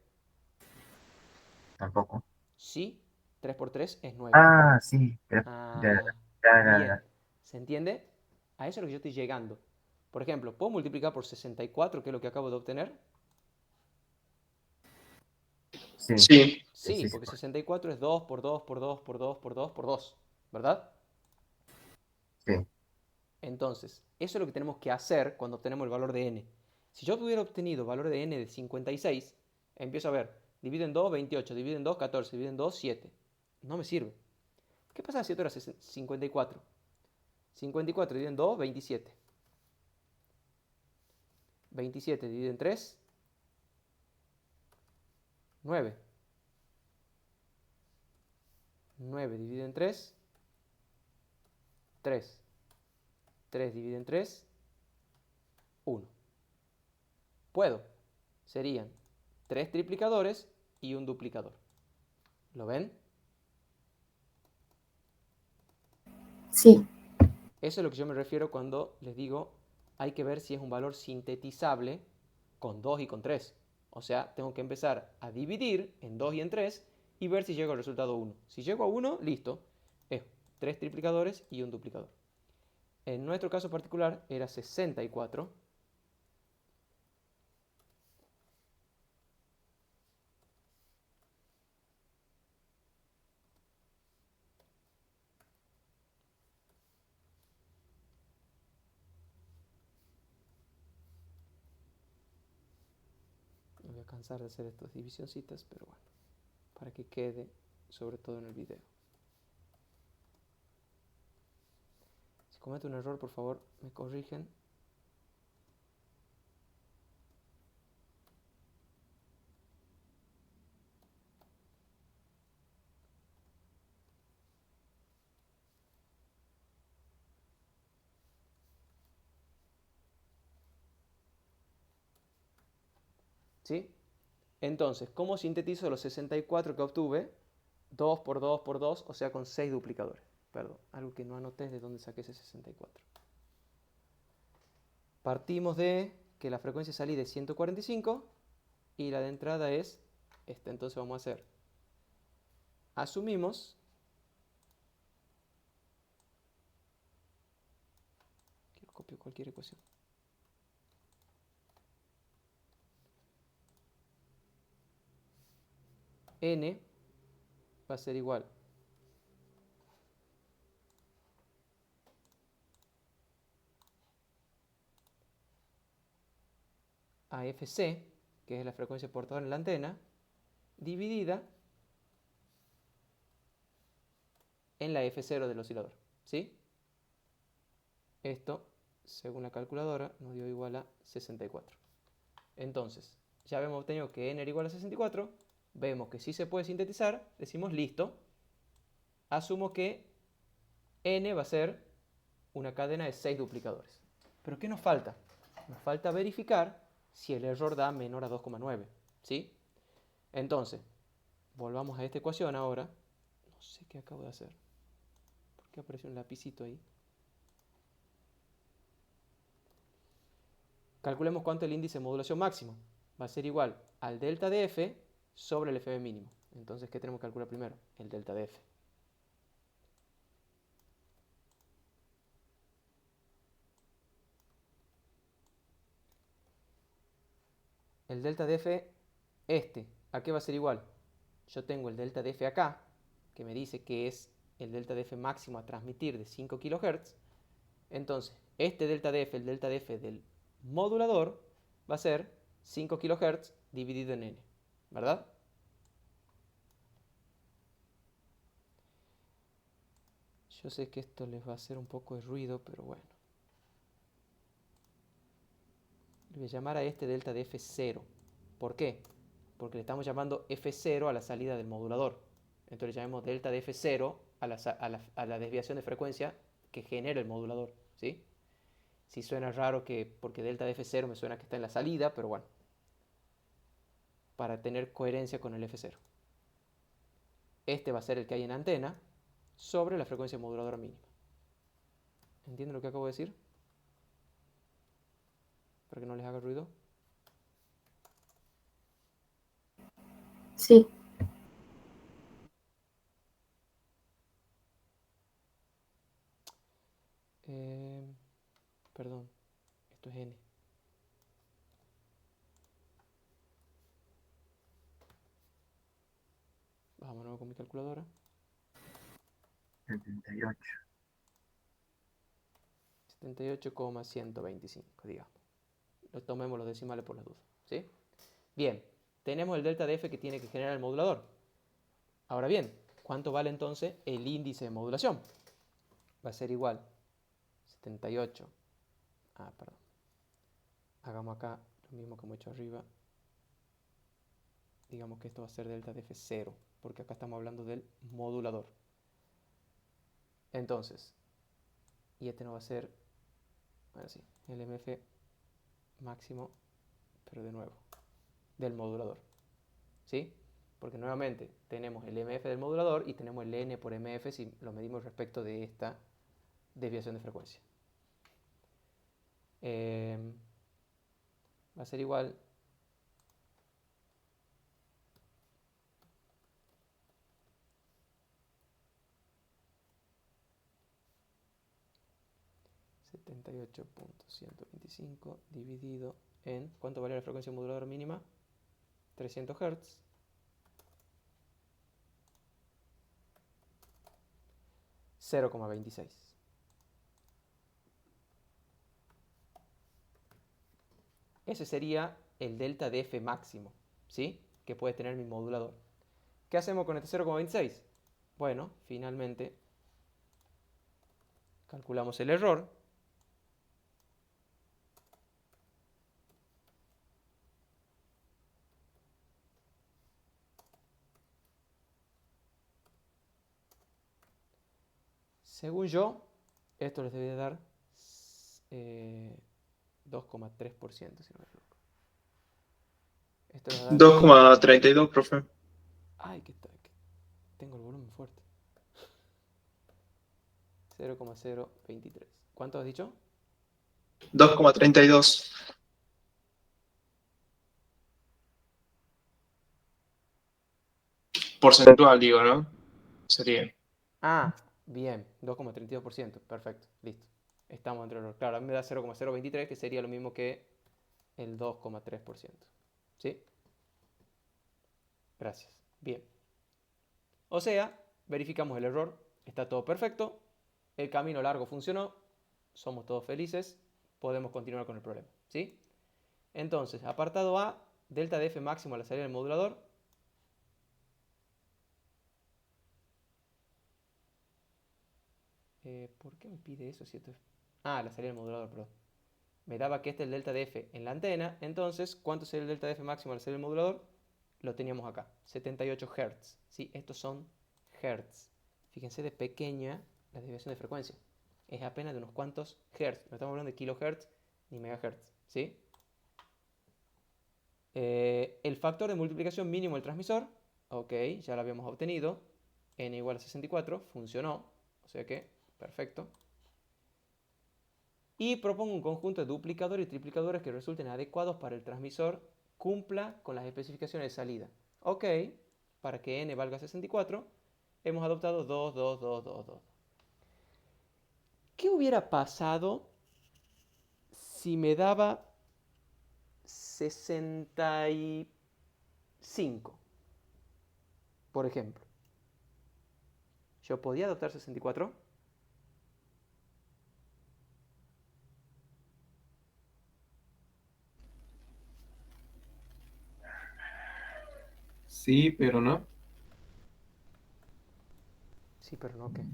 Speaker 3: tampoco.
Speaker 1: Sí, 3 por 3 es 9.
Speaker 3: Ah, sí. Ya,
Speaker 1: Ah,
Speaker 3: ya, ya,
Speaker 1: bien.
Speaker 3: ya.
Speaker 1: ¿Se entiende? A eso es lo que yo estoy llegando. Por ejemplo, ¿puedo multiplicar por 64, que es lo que acabo de obtener?
Speaker 3: Sí,
Speaker 2: Sí.
Speaker 3: sí,
Speaker 1: Sí,
Speaker 3: sí, sí.
Speaker 1: porque 64 es 2 por 2 por 2 por 2 por 2 por 2, ¿verdad?
Speaker 3: Sí,
Speaker 1: Entonces, eso es lo que tenemos que hacer cuando obtenemos el valor de n. Si yo hubiera obtenido valor de n de 56, empiezo a ver, divido en 2, 28, divido en 2, 14, divido en 2, 7. No me sirve. ¿Qué pasa si esto era 54? 54 dividido en 2, 27. 27 dividido en 3, 9. 9 dividido en 3, 3. 3 dividido en 3, 1. Puedo. Serían 3 triplicadores y un duplicador. ¿Lo ven?
Speaker 4: Sí,
Speaker 1: Eso es lo que yo me refiero cuando les digo hay que ver si es un valor sintetizable con 2 y con 3. O sea, tengo que empezar a dividir en 2 y en 3 y ver si llego al resultado 1. Si llego a 1, listo. Es 3 triplicadores y un duplicador. En nuestro caso particular era 64. Me voy a cansar de hacer estas divisioncitas, pero bueno, para que quede sobre todo en el video. Si cometo un error, por favor, me corrigen. ¿Sí? Entonces, ¿cómo sintetizo los 64 que obtuve? 2 por 2 por 2, o sea, con 6 duplicadores. Perdón, algo que no anoté es de dónde saqué ese 64. Partimos de que la frecuencia de salida es 145 y la de entrada es esta. Entonces vamos a hacer, asumimos, que copio cualquier ecuación. N va a ser igual a Fc, que es la frecuencia portada en la antena, dividida en la F0 del oscilador, ¿sí? Esto, según la calculadora, nos dio igual a 64. Entonces, ya hemos obtenido que n era igual a 64, vemos que sí se puede sintetizar, decimos listo, asumo que n va a ser una cadena de 6 duplicadores. ¿Pero qué nos falta? Nos falta verificar si el error da menor a 2,9, ¿sí? Entonces, volvamos a esta ecuación ahora. No sé qué acabo de hacer. ¿Por qué apareció un lapicito ahí? Calculemos cuánto es el índice de modulación máximo. Va a ser igual al delta de f sobre el fb mínimo. Entonces, ¿qué tenemos que calcular primero? El delta de f. El delta de f, ¿a qué va a ser igual? Yo tengo el delta de f acá, que me dice que es el delta de f máximo a transmitir de 5 kHz. Entonces, este delta de f, el delta de f del modulador, va a ser 5 kHz dividido en n, ¿verdad? Yo sé que esto les va a hacer un poco de ruido, pero bueno. Le voy a llamar a este delta de f0. ¿Por qué? Porque le estamos llamando f0 a la salida del modulador. Entonces le llamamos delta de f0 a la desviación de frecuencia que genera el modulador, ¿sí? Sí suena raro porque delta de f0 me suena que está en la salida, pero bueno. Para tener coherencia con el f0. Este va a ser el que hay en antena sobre la frecuencia moduladora mínima. ¿Entienden lo que acabo de decir? Para que no les haga ruido.
Speaker 4: Sí.
Speaker 1: Perdón, esto es n. Vamos de nuevo con mi calculadora.
Speaker 3: 78.
Speaker 1: 78,125, digamos. Tomemos los decimales por las dudas, ¿sí? Bien, tenemos el delta de f que tiene que generar el modulador. Ahora bien, ¿cuánto vale entonces el índice de modulación? Va a ser igual 78. Perdón. Hagamos acá lo mismo que hemos hecho arriba. Digamos que esto va a ser delta de f0, porque acá estamos hablando del modulador. Entonces, y este no va a ser, ahora sí, el mf máximo, pero de nuevo, del modulador, ¿sí? Porque nuevamente tenemos el mf del modulador y tenemos el n por mf si lo medimos respecto de esta desviación de frecuencia. Va a ser igual .125 dividido en, ¿cuánto vale la frecuencia moduladora mínima? 300 Hz. 0,26. Ese sería el delta de f máximo, ¿sí? Que puede tener mi modulador. ¿Qué hacemos con este 0,26? Bueno, finalmente calculamos el error. Según yo, esto les debe dar 2,3%, si no me equivoco. Esto nos da
Speaker 5: 2,32, profe.
Speaker 1: Ay, que tengo el volumen fuerte. 0,023. ¿Cuánto has dicho?
Speaker 5: 2,32. Porcentual, digo, ¿no? Sería.
Speaker 1: Bien, 2,32%. Perfecto, listo. Estamos dentro del error. Claro, a mí me da 0,023, que sería lo mismo que el 2,3%. ¿Sí? Gracias. Bien. O sea, verificamos el error. Está todo perfecto. El camino largo funcionó. Somos todos felices. Podemos continuar con el problema. ¿Sí? Entonces, apartado A, delta de f máximo a la salida del modulador. ¿Por qué me pide eso si esto es... Ah, la salida del modulador, perdón. Me daba que este es el delta de f en la antena. Entonces, ¿cuánto sería el delta de f máximo a la salida del modulador? Lo teníamos acá, 78 Hz. ¿Sí? Estos son Hz. Fíjense de pequeña la desviación de frecuencia. Es apenas de unos cuantos Hz. No estamos hablando de kilohertz ni megahertz. ¿Sí? El factor de multiplicación mínimo del transmisor. Ok, ya lo habíamos obtenido. N igual a 64. Funcionó. O sea que, perfecto. Y propongo un conjunto de duplicadores y triplicadores que resulten adecuados para el transmisor cumpla con las especificaciones de salida. Ok, para que n valga 64, hemos adoptado 2, 2, 2, 2, 2. ¿Qué hubiera pasado si me daba 65, por ejemplo? ¿Yo podía adoptar 64?
Speaker 5: Sí, pero no.
Speaker 1: Sí, pero no, ¿qué?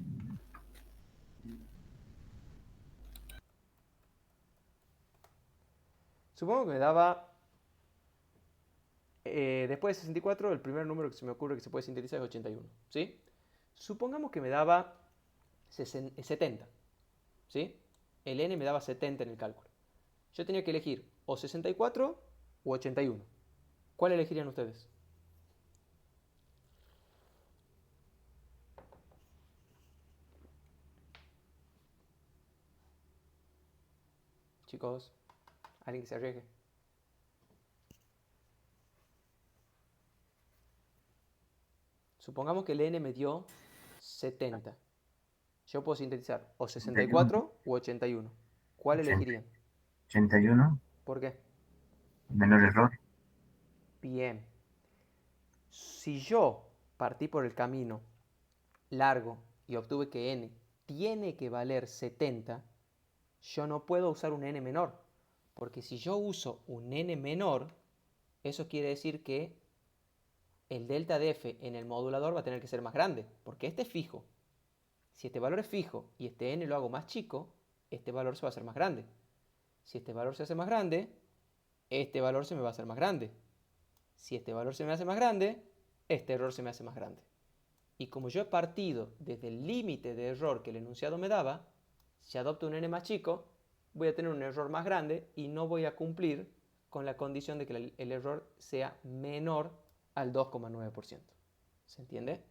Speaker 1: Supongo que me daba... después de 64, el primer número que se me ocurre que se puede sintetizar es 81. ¿Sí? Supongamos que me daba 70. ¿Sí? El n me daba 70 en el cálculo. Yo tenía que elegir o 64 u 81. ¿Cuál elegirían ustedes? Chicos, alguien que se arriesgue. Supongamos que el n me dio 70. Yo puedo sintetizar o 64 u 81. ¿Cuál
Speaker 3: 80,
Speaker 1: elegirían?
Speaker 3: 81,
Speaker 1: ¿Por qué?
Speaker 3: menor error.
Speaker 1: Bien. Si yo partí por el camino largo y obtuve que n tiene que valer 70, yo no puedo usar un n menor. Porque si yo uso un n menor, eso quiere decir que el delta de f en el modulador va a tener que ser más grande, porque este es fijo. Si este valor es fijo y este n lo hago más chico, este valor se va a hacer más grande. Si este valor se hace más grande, este valor se me va a hacer más grande. Si este valor se me hace más grande, este error se me hace más grande. Y como yo he partido desde el límite de error que el enunciado me daba, si adopto un n más chico, voy a tener un error más grande y no voy a cumplir con la condición de que el error sea menor al 2,9%. ¿Se entiende?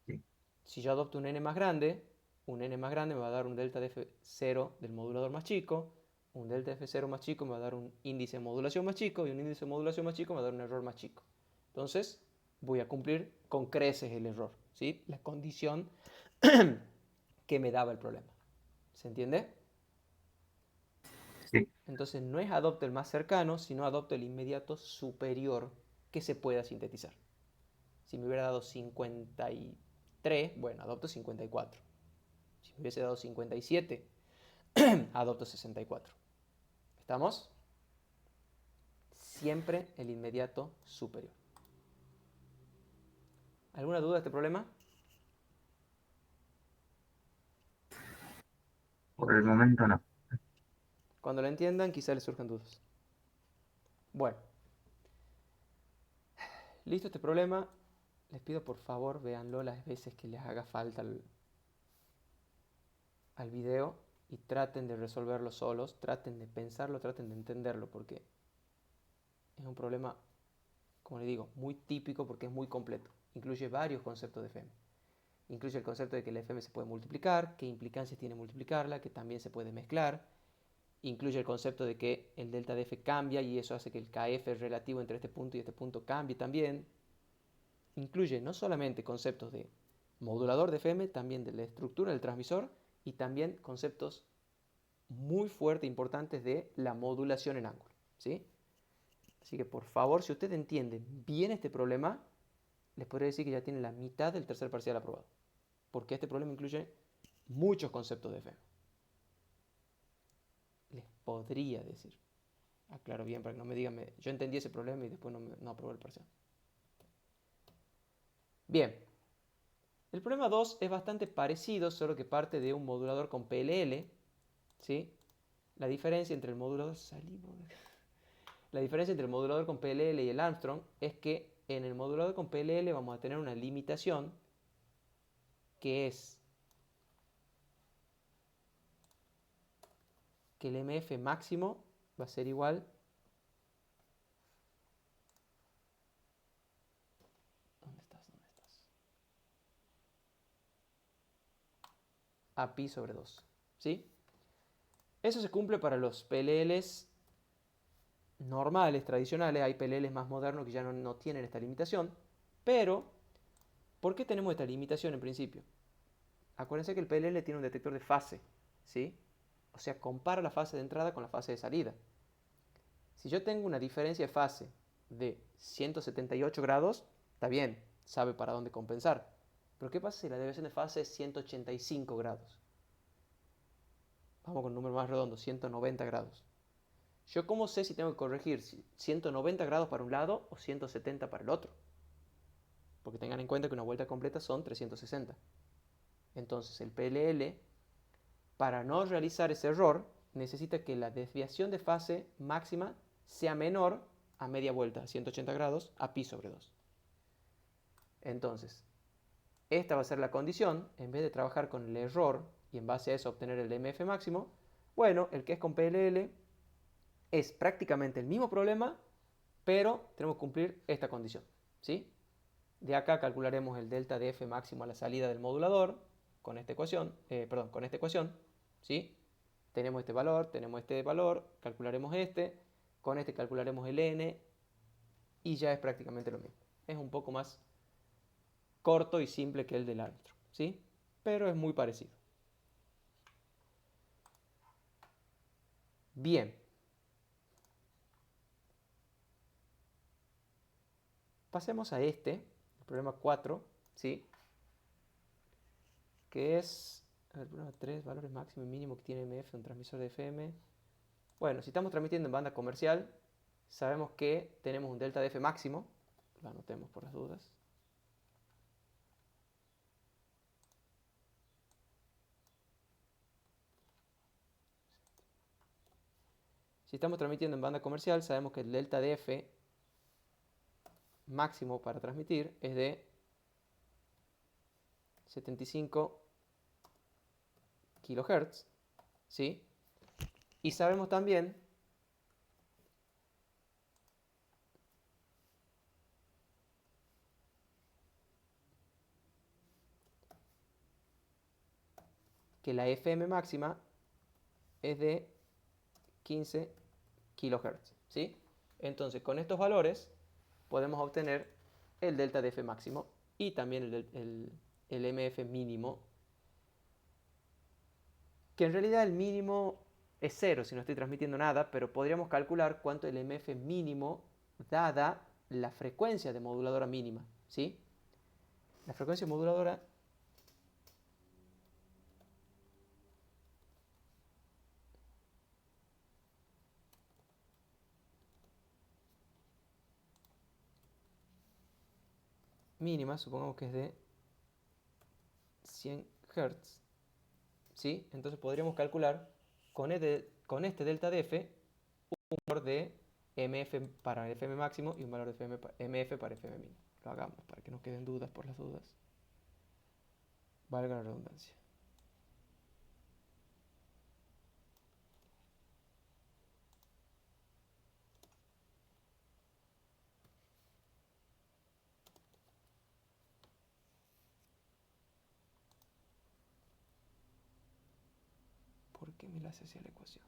Speaker 3: Sí.
Speaker 1: Si yo adopto un n más grande me va a dar un delta de f0 del modulador más chico, un delta de f0 más chico me va a dar un índice de modulación más chico y un índice de modulación más chico me va a dar un error más chico. Entonces, voy a cumplir con creces el error, ¿sí? La condición que me daba el problema. ¿Se entiende?
Speaker 3: Sí.
Speaker 1: Entonces, no es adopte el más cercano, sino adopte el inmediato superior que se pueda sintetizar. Si me hubiera dado 53, bueno, adopto 54. Si me hubiese dado 57, adopto 64. ¿Estamos? Siempre el inmediato superior. ¿Alguna duda de este problema?
Speaker 3: Por el momento no.
Speaker 1: Cuando lo entiendan, quizá les surjan dudas. Bueno, listo este problema. Les pido por favor, véanlo las veces que les haga falta al video y traten de resolverlo solos, traten de pensarlo, traten de entenderlo, porque es un problema, como les digo, muy típico porque es muy completo. Incluye varios conceptos de FM. Incluye el concepto de que la FM se puede multiplicar, qué implicancias tiene multiplicarla, que también se puede mezclar. Incluye el concepto de que el delta de f cambia y eso hace que el kf relativo entre este punto y este punto cambie también. Incluye no solamente conceptos de modulador de FM, también de la estructura del transmisor y también conceptos muy fuertes e importantes de la modulación en ángulo, ¿sí? Así que por favor, si usted entiende bien este problema, les podría decir que ya tiene la mitad del tercer parcial aprobado. Porque este problema incluye muchos conceptos de FM. Les podría decir. Aclaro bien para que no me digan, yo entendí ese problema y después no aprobé el parcial. Bien. El problema 2 es bastante parecido, solo que parte de un modulador con PLL, ¿sí? La diferencia entre el modulador, la diferencia entre el modulador con PLL y el Armstrong es que en el modulador con PLL vamos a tener una limitación que es que el MF máximo va a ser igual a pi sobre 2, ¿sí? Eso se cumple para los PLLs normales, tradicionales. Hay PLLs más modernos que ya no tienen esta limitación, pero ¿por qué tenemos esta limitación en principio? Acuérdense que el PLL tiene un detector de fase, ¿sí? O sea, compara la fase de entrada con la fase de salida. Si yo tengo una diferencia de fase de 178 grados, está bien, sabe para dónde compensar. Pero ¿qué pasa si la deviación de fase es 185 grados? Vamos con un número más redondo, 190 grados. ¿Yo cómo sé si tengo que corregir 190 grados para un lado o 170 para el otro? Porque tengan en cuenta que una vuelta completa son 360. Entonces el PLL, para no realizar ese error, necesita que la desviación de fase máxima sea menor a media vuelta, 180 grados, a pi sobre 2. Entonces, esta va a ser la condición. En vez de trabajar con el error y en base a eso obtener el MF máximo, bueno, el que es con PLL es prácticamente el mismo problema, pero tenemos que cumplir esta condición, ¿sí? De acá calcularemos el delta de F máximo a la salida del modulador con esta ecuación, ¿sí? Tenemos este valor, calcularemos este, con este calcularemos el n y ya es prácticamente lo mismo. Es un poco más corto y simple que el del Armstrong, ¿sí? Pero es muy parecido. Bien. Pasemos a el problema 4, ¿sí? Que es, el problema 3, valores máximo y mínimo que tiene MF, un transmisor de FM. Bueno, si estamos transmitiendo en banda comercial, sabemos que tenemos un delta de F máximo, lo anotemos por las dudas. Si estamos transmitiendo en banda comercial, sabemos que el delta de F máximo para transmitir es de 75 kHz, ¿sí? Y sabemos también que la FM máxima es de 15 kHz, ¿sí? Entonces, con estos valores podemos obtener el delta de F máximo y también el MF mínimo, que en realidad el mínimo es 0 si no estoy transmitiendo nada, pero podríamos calcular cuánto es el MF mínimo dada la frecuencia de moduladora mínima, ¿sí? La frecuencia moduladora mínima, supongamos que es de 100 Hz, ¿sí? Entonces podríamos calcular con este delta de F un valor de MF para FM máximo y un valor de MF para FM mínimo. Lo hagamos para que no queden dudas por las dudas. Valga la redundancia. ¿Por qué me la hace así la ecuación?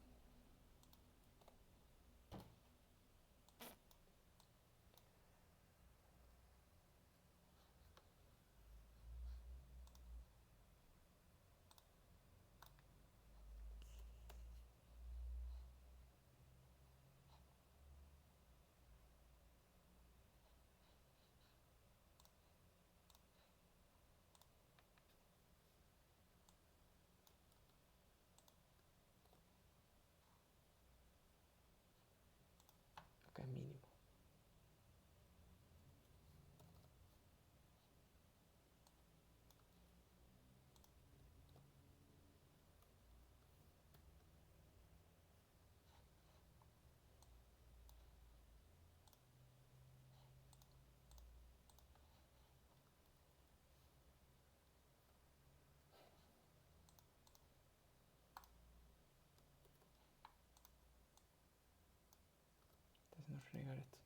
Speaker 1: renegar esto.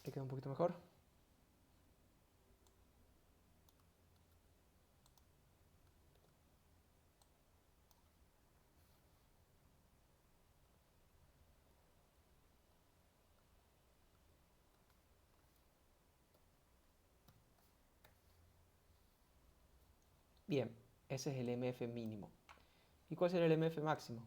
Speaker 1: ¿Le queda un poquito mejor? Bien, ese es el MF mínimo. ¿Y cuál será el MF máximo?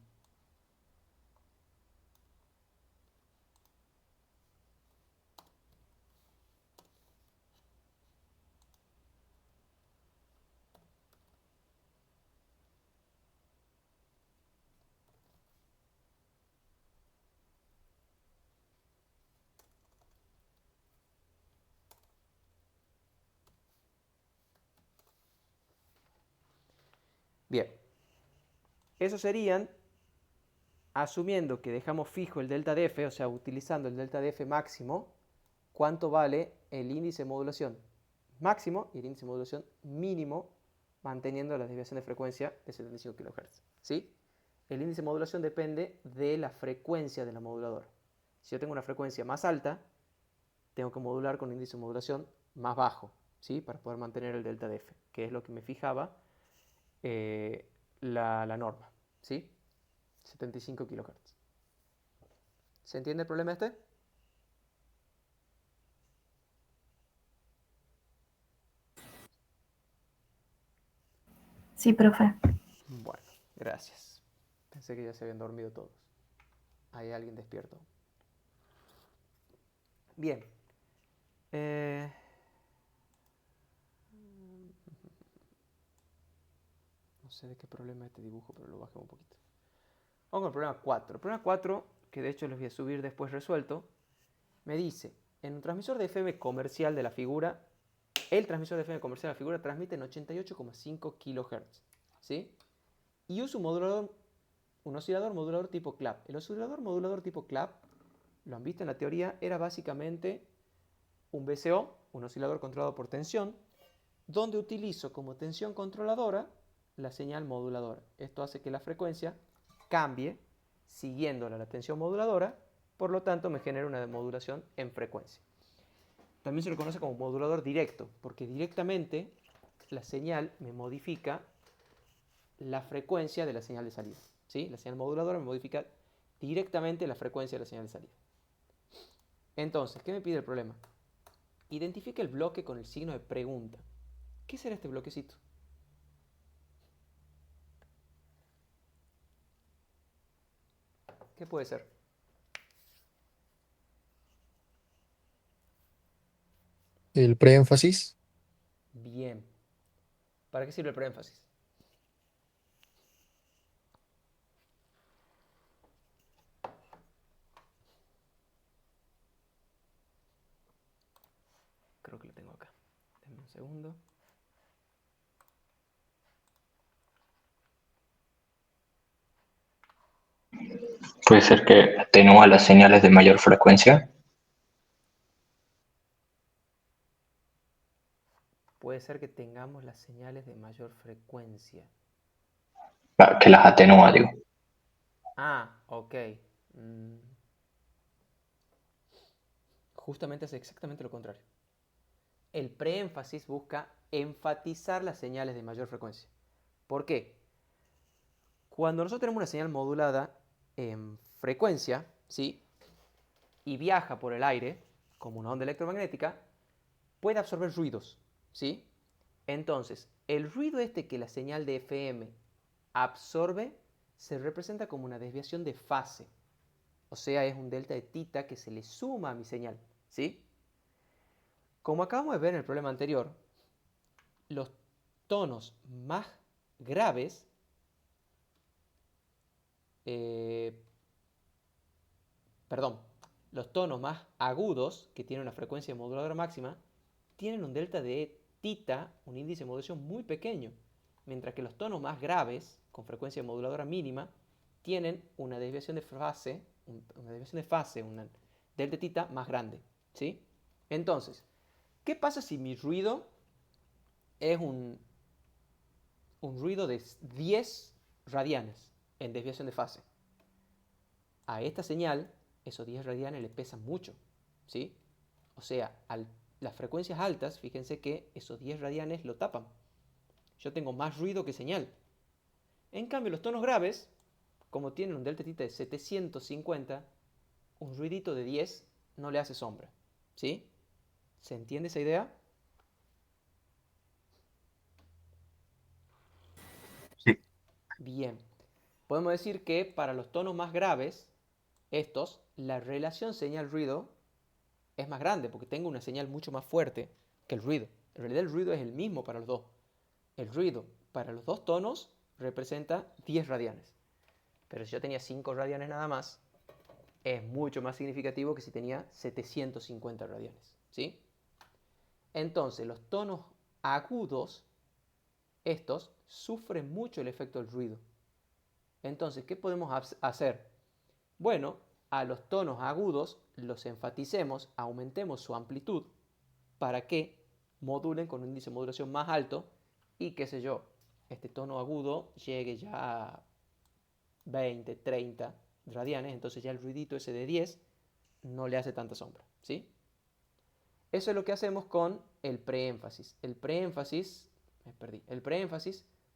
Speaker 1: Bien, esos serían, asumiendo que dejamos fijo el delta de F, o sea, utilizando el delta de F máximo, cuánto vale el índice de modulación máximo y el índice de modulación mínimo, manteniendo la desviación de frecuencia de 75 kHz. ¿Sí? El índice de modulación depende de la frecuencia de la moduladora. Si yo tengo una frecuencia más alta, tengo que modular con un índice de modulación más bajo, ¿sí? Para poder mantener el delta de F, que es lo que me fijaba la norma, ¿sí? 75 kHz. ¿Se entiende el problema este?
Speaker 4: Sí, profe.
Speaker 1: Bueno, gracias. Pensé que ya se habían dormido todos. Hay alguien despierto. Bien. No sé de qué problema es este dibujo, pero lo bajé un poquito. Vamos con el problema 4. El problema 4, que de hecho los voy a subir después resuelto, me dice, en un transmisor de FM comercial de la figura, el transmisor de FM comercial de la figura transmite en 88,5 kHz, ¿sí? Y usa un oscilador modulador tipo clap. El oscilador modulador tipo clap, lo han visto en la teoría, era básicamente un VCO, un oscilador controlado por tensión, donde utilizo como tensión controladora la señal moduladora. Esto hace que la frecuencia cambie siguiendo la tensión moduladora, por lo tanto me genera una modulación en frecuencia. También se lo conoce como modulador directo, porque directamente la señal me modifica la frecuencia de la señal de salida. ¿Sí? La señal moduladora me modifica directamente la frecuencia de la señal de salida. Entonces, ¿qué me pide el problema? Identifica el bloque con el signo de pregunta. ¿Qué será este bloquecito? ¿Qué puede ser?
Speaker 6: El preénfasis.
Speaker 1: Bien. ¿Para qué sirve el preénfasis? Creo que lo tengo acá. Denme un segundo.
Speaker 2: Puede ser que atenúa las señales de mayor frecuencia,
Speaker 1: Puede ser que tengamos las señales de mayor frecuencia.
Speaker 2: que las atenúa, digo.
Speaker 1: Ah, ok. Mm. Justamente es exactamente lo contrario. El preénfasis busca enfatizar las señales de mayor frecuencia. ¿Por qué? Cuando nosotros tenemos una señal modulada en frecuencia, ¿sí? Y viaja por el aire, como una onda electromagnética, puede absorber ruidos, ¿sí? Entonces, el ruido este que la señal de FM absorbe se representa como una desviación de fase. O sea, es un delta de tita que se le suma a mi señal, ¿sí? Como acabamos de ver en el problema anterior, los tonos más graves, perdón, los tonos más agudos, que tienen una frecuencia moduladora máxima, tienen un delta de tita, un índice de modulación muy pequeño, mientras que los tonos más graves, con frecuencia moduladora mínima, tienen una desviación de fase, una delta tita más grande, ¿sí? Entonces, ¿qué pasa si mi ruido es un ruido de 10 radianes en desviación de fase? A esta señal, esos 10 radianes le pesan mucho, ¿sí? O sea, las frecuencias altas, fíjense que esos 10 radianes lo tapan. Yo tengo más ruido que señal. En cambio, los tonos graves, como tienen un delta tita de 750, un ruidito de 10 no le hace sombra, ¿sí? ¿Se entiende esa idea?
Speaker 3: Sí.
Speaker 1: Bien. Podemos decir que para los tonos más graves, estos, la relación señal-ruido es más grande porque tengo una señal mucho más fuerte que el ruido. En realidad el ruido es el mismo para los dos. El ruido para los dos tonos representa 10 radianes. Pero si yo tenía 5 radianes nada más, es mucho más significativo que si tenía 750 radianes, ¿sí? Entonces, los tonos agudos, estos, sufren mucho el efecto del ruido. Entonces, ¿qué podemos hacer? Bueno, a los tonos agudos los enfaticemos, aumentemos su amplitud para que modulen con un índice de modulación más alto y, qué sé yo, este tono agudo llegue ya a 20, 30 radianes, entonces ya el ruidito ese de 10 no le hace tanta sombra, ¿sí? Eso es lo que hacemos con el preénfasis. El preénfasis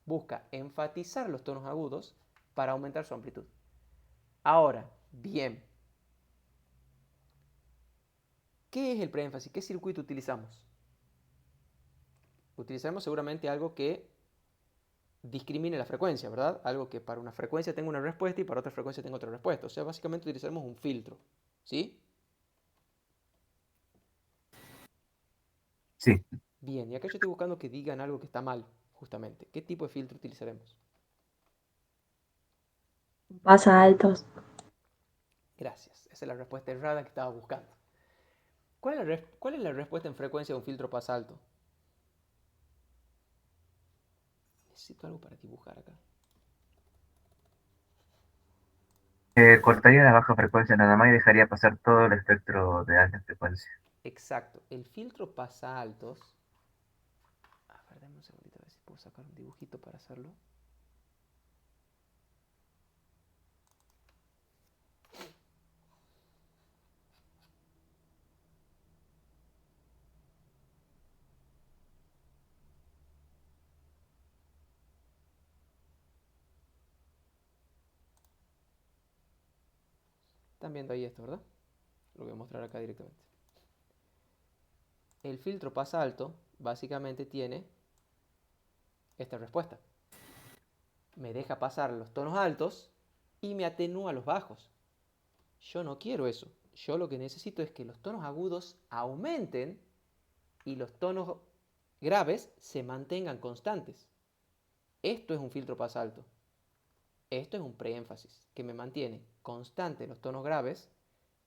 Speaker 1: busca enfatizar los tonos agudos para aumentar su amplitud. Ahora, bien, ¿qué es el preénfasis? ¿Qué circuito utilizamos? Utilizaremos seguramente algo que discrimine la frecuencia, ¿verdad? Algo que para una frecuencia tenga una respuesta y para otra frecuencia tenga otra respuesta. O sea, básicamente utilizaremos un filtro, ¿sí?
Speaker 3: Sí.
Speaker 1: Bien, y acá yo estoy buscando que digan algo que está mal, justamente. ¿Qué tipo de filtro utilizaremos?
Speaker 4: Pasa altos.
Speaker 1: Gracias. Esa es la respuesta errada que estaba buscando. ¿Cuál es la respuesta en frecuencia de un filtro pasa alto? Necesito algo para dibujar acá.
Speaker 3: Cortaría la baja frecuencia nada más y dejaría pasar todo el espectro de alta frecuencia.
Speaker 1: Exacto. El filtro pasa altos. A ver, dame un segundito a ver si puedo sacar un dibujito para hacerlo. Están viendo ahí esto, ¿verdad? Lo voy a mostrar acá directamente. El filtro pasa alto básicamente tiene esta respuesta. Me deja pasar los tonos altos y me atenúa los bajos. Yo no quiero eso. Yo lo que necesito es que los tonos agudos aumenten y los tonos graves se mantengan constantes. Esto es un filtro pasa alto. Esto es un preénfasis que me mantiene constante los tonos graves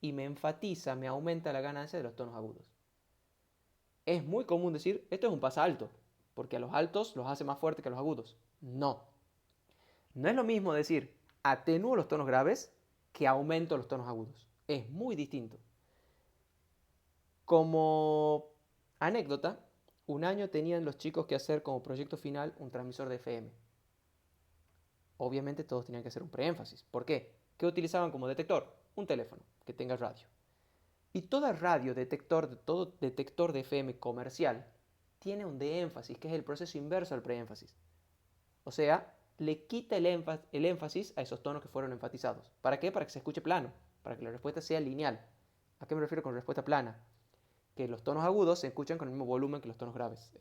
Speaker 1: y me enfatiza, me aumenta la ganancia de los tonos agudos. Es muy común decir, esto es un pasa alto, porque a los altos los hace más fuerte que a los agudos. No. No es lo mismo decir, atenúo los tonos graves que aumento los tonos agudos. Es muy distinto. Como anécdota, un año tenían los chicos que hacer como proyecto final un transmisor de FM. Obviamente todos tenían que hacer un preénfasis. ¿Por qué? ¿Qué utilizaban como detector? Un teléfono que tenga radio. Y toda radio detector, todo detector de FM comercial tiene un de énfasis, que es el proceso inverso al preénfasis. O sea, le quita el énfasis a esos tonos que fueron enfatizados. ¿Para qué? Para que se escuche plano, para que la respuesta sea lineal. ¿A qué me refiero con respuesta plana? Que los tonos agudos se escuchan con el mismo volumen que los tonos graves.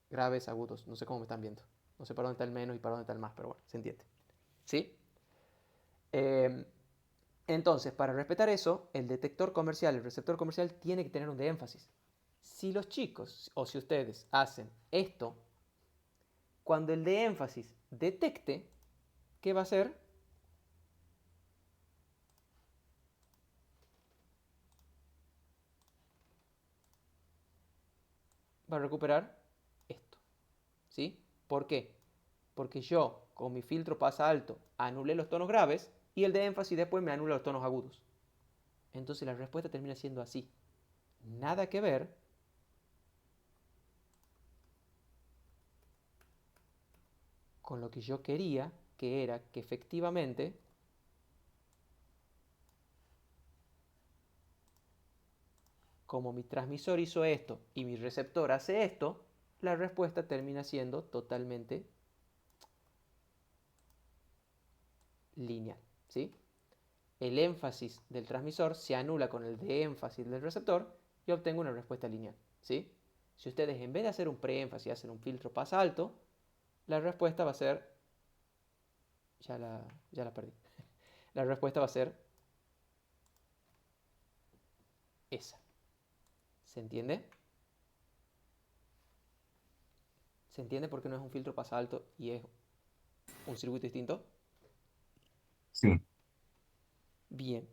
Speaker 1: Graves, agudos, no sé cómo me están viendo. No sé para dónde está el menos y para dónde está el más, pero bueno, se entiende. ¿Sí? Entonces, para respetar eso, el detector comercial, el receptor comercial tiene que tener un de énfasis. Si los chicos o si ustedes hacen esto, cuando el de énfasis detecte, ¿qué va a hacer? Va a recuperar esto. ¿Sí? ¿Por qué? Porque yo, con mi filtro pasa alto, anulé los tonos graves y el de énfasis después me anula los tonos agudos. Entonces la respuesta termina siendo así. Nada que ver con lo que yo quería, que era que efectivamente como mi transmisor hizo esto y mi receptor hace esto, la respuesta termina siendo totalmente lineal, ¿sí? El énfasis del transmisor se anula con el de énfasis del receptor y obtengo una respuesta lineal, ¿sí? Si ustedes en vez de hacer un preénfasis hacen un filtro pasa alto, la respuesta va a ser... Ya la perdí. La respuesta va a ser esa. ¿Se entiende? ¿Se entiende por qué no es un filtro pasa alto y es un circuito distinto?
Speaker 3: Sí,
Speaker 1: Bien.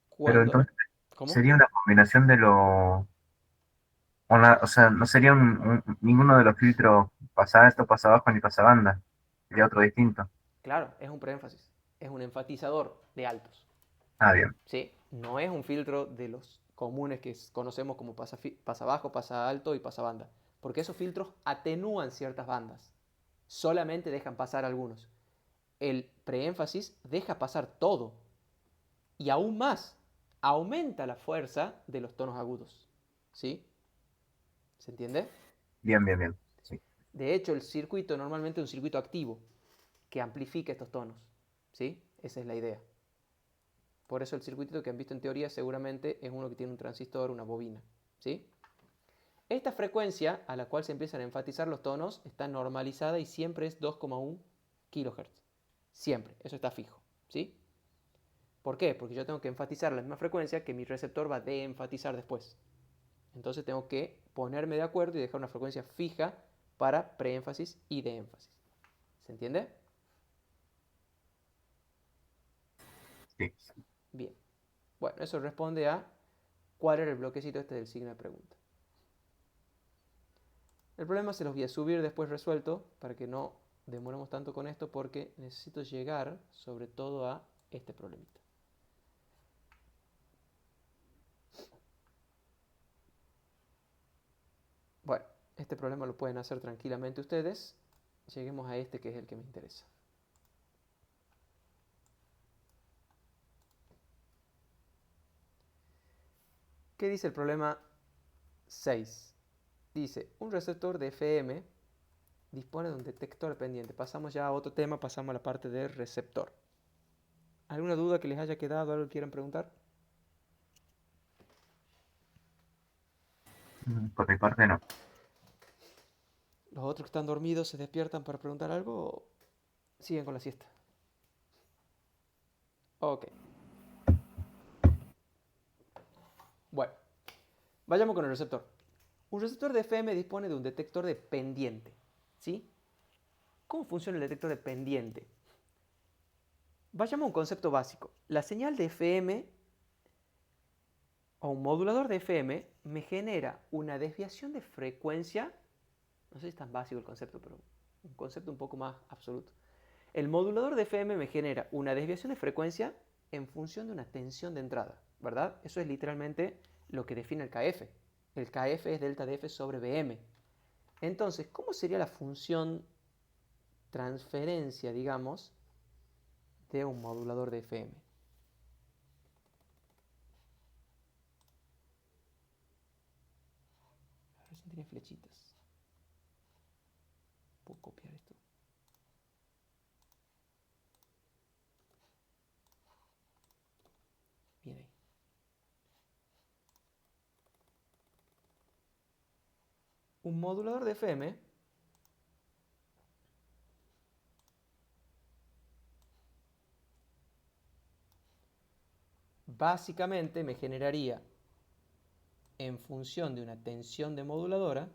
Speaker 3: pero
Speaker 1: Cuando...
Speaker 3: entonces
Speaker 1: ¿Cómo?
Speaker 3: sería una combinación de lo... o sea, no sería ninguno de los filtros pasa alto, pasa bajo ni pasa banda. Sería otro distinto.
Speaker 1: Claro, es un preénfasis. Es un enfatizador de altos.
Speaker 3: Ah, bien.
Speaker 1: ¿Sí? No es un filtro de los comunes que conocemos como pasa bajo, pasa alto y pasa banda. Porque esos filtros atenúan ciertas bandas. Solamente dejan pasar algunos. El preénfasis deja pasar todo. Y aún más, aumenta la fuerza de los tonos agudos. ¿Sí? ¿Se entiende?
Speaker 3: Bien, bien, bien. Sí.
Speaker 1: De hecho, el circuito normalmente es un circuito activo que amplifica estos tonos. ¿Sí? Esa es la idea. Por eso el circuito que han visto en teoría seguramente es uno que tiene un transistor, una bobina. ¿Sí? Esta frecuencia a la cual se empiezan a enfatizar los tonos está normalizada y siempre es 2,1 kHz. Siempre, eso está fijo. ¿Sí? ¿Por qué? Porque yo tengo que enfatizar la misma frecuencia que mi receptor va a de-enfatizar después. Entonces tengo que ponerme de acuerdo y dejar una frecuencia fija para preénfasis y de énfasis. ¿Se entiende?
Speaker 3: Sí.
Speaker 1: Bien. Bueno, eso responde a cuál era el bloquecito este del signo de pregunta. El problema se los voy a subir después resuelto para que no demoremos tanto con esto porque necesito llegar sobre todo a este problemita. Bueno, este problema lo pueden hacer tranquilamente ustedes. Lleguemos a este que es el que me interesa. ¿Qué dice el problema 6? Dice, un receptor de FM dispone de un detector pendiente. Pasamos ya a otro tema, pasamos a la parte de receptor. ¿Alguna duda que les haya quedado? ¿Algo que quieran preguntar?
Speaker 3: Por mi parte no.
Speaker 1: ¿Los otros que están dormidos se despiertan para preguntar algo o siguen con la siesta? Ok. Bueno, vayamos con el receptor. Un receptor de FM dispone de un detector de pendiente. ¿Sí? ¿Cómo funciona el detector de pendiente? Vayamos a un concepto básico. La señal de FM o un modulador de FM me genera una desviación de frecuencia. No sé si es tan básico el concepto, pero un concepto un poco más absoluto. El modulador de FM me genera una desviación de frecuencia en función de una tensión de entrada, ¿verdad? Eso es literalmente lo que define el KF. El KF es delta de F sobre BM. Entonces, ¿cómo sería la función transferencia, digamos, de un modulador de FM? A ver si tiene flechitas. ¿Puedo copiar esto? Bien ahí. Un modulador de FM básicamente me generaría en función de una tensión de moduladora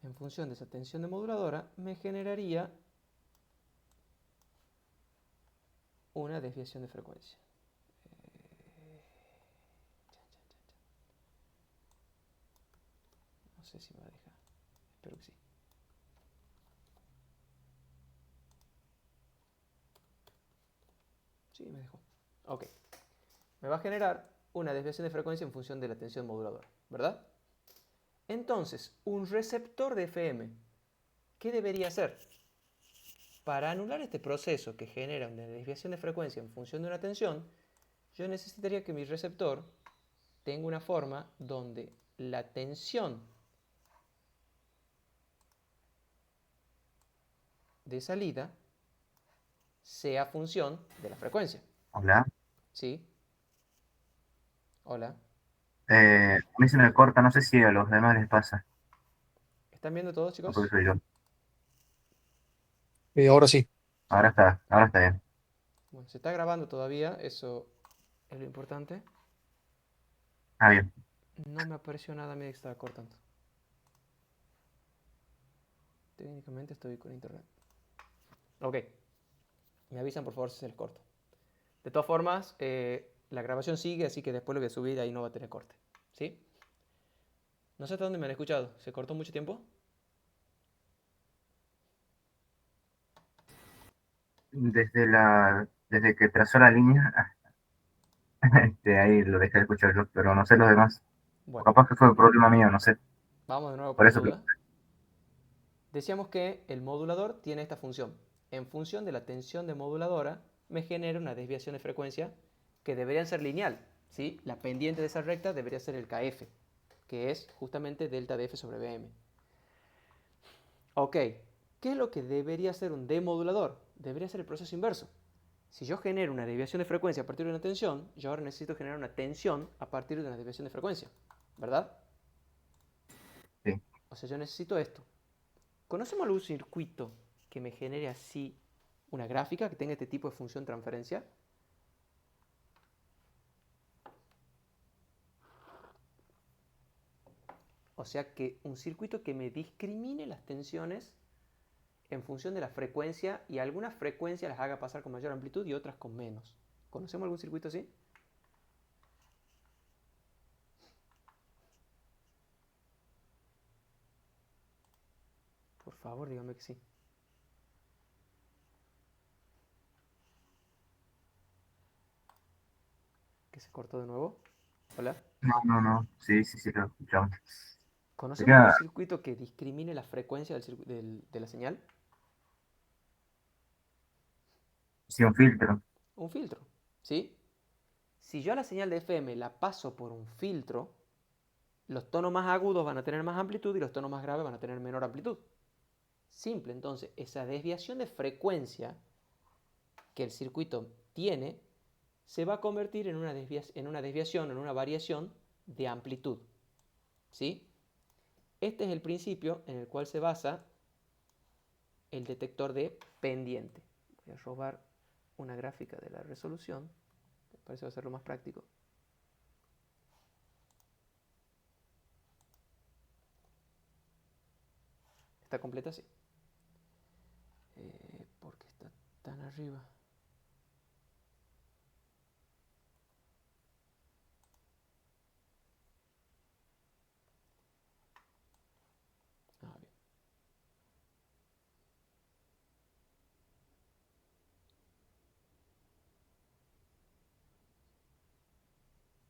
Speaker 1: en función de esa tensión de moduladora me generaría una desviación de frecuencia. No sé si me va a dejar. Espero que sí. Sí, me dejó. Ok. Me va a generar una desviación de frecuencia en función de la tensión moduladora, ¿verdad? Entonces, un receptor de FM, ¿qué debería hacer? Para anular este proceso que genera una desviación de frecuencia en función de una tensión, yo necesitaría que mi receptor tenga una forma donde la tensión de salida sea función de la frecuencia.
Speaker 3: Hola.
Speaker 1: ¿Sí? Hola.
Speaker 3: A mí se me corta, no sé si a los demás les pasa.
Speaker 1: ¿Están viendo todos,
Speaker 3: No, porque
Speaker 1: chicos?
Speaker 3: soy yo.
Speaker 6: Ahora sí.
Speaker 3: Ahora está bien.
Speaker 1: Bueno, se está grabando todavía, eso es lo importante.
Speaker 3: Ah, bien.
Speaker 1: No me apareció nada a mí que estaba cortando. Técnicamente estoy con internet. Ok. Me avisan por favor si se les corta. De todas formas, la grabación sigue, así que después lo voy a subir y ahí no va a tener corte. ¿Sí? No sé hasta dónde me han escuchado. ¿Se cortó mucho tiempo?
Speaker 3: Desde que trazó la línea, ahí lo dejé de escuchar yo, pero no sé los demás. O
Speaker 1: Bueno,
Speaker 3: capaz que fue problema mío, no sé.
Speaker 1: vamos de nuevo por
Speaker 3: Por
Speaker 1: las
Speaker 3: eso,
Speaker 1: dudas. Decíamos que el modulador tiene esta función. En función de la tensión de moduladora, me genera una desviación de frecuencia que debería ser lineal. ¿Sí? La pendiente de esa recta debería ser el KF, que es justamente delta de F sobre BM. Ok, ¿qué es lo que debería ser un demodulador? Debería ser el proceso inverso. Si yo genero una desviación de frecuencia a partir de una tensión, yo ahora necesito generar una tensión a partir de una desviación de frecuencia, ¿verdad?
Speaker 3: sí.
Speaker 1: O sea, yo necesito esto. ¿Conocemos algún circuito que me genere así una gráfica que tenga este tipo de función transferencia? O sea, que un circuito que me discrimine las tensiones en función de la frecuencia y algunas frecuencias las haga pasar con mayor amplitud y otras con menos. ¿Conocemos algún circuito así? Por favor, dígame que sí. ¿Que se cortó de nuevo? Hola.
Speaker 3: No. Sí, lo escuchamos.
Speaker 1: ¿Conocemos algún
Speaker 3: Sería,
Speaker 1: circuito que discrimine la frecuencia de la señal?
Speaker 3: sí, un filtro.
Speaker 1: Un filtro, ¿sí? Si yo a la señal de FM la paso por un filtro, los tonos más agudos van a tener más amplitud y los tonos más graves van a tener menor amplitud. Simple, entonces, esa desviación de frecuencia que el circuito tiene se va a convertir en una desviación, en una variación de amplitud. ¿Sí? Este es el principio en el cual se basa el detector de pendiente. Voy a robar una gráfica de la resolución. Me parece que va a ser lo más práctico. ¿Está completa? Sí. ¿Por qué está tan arriba? Ah, bien.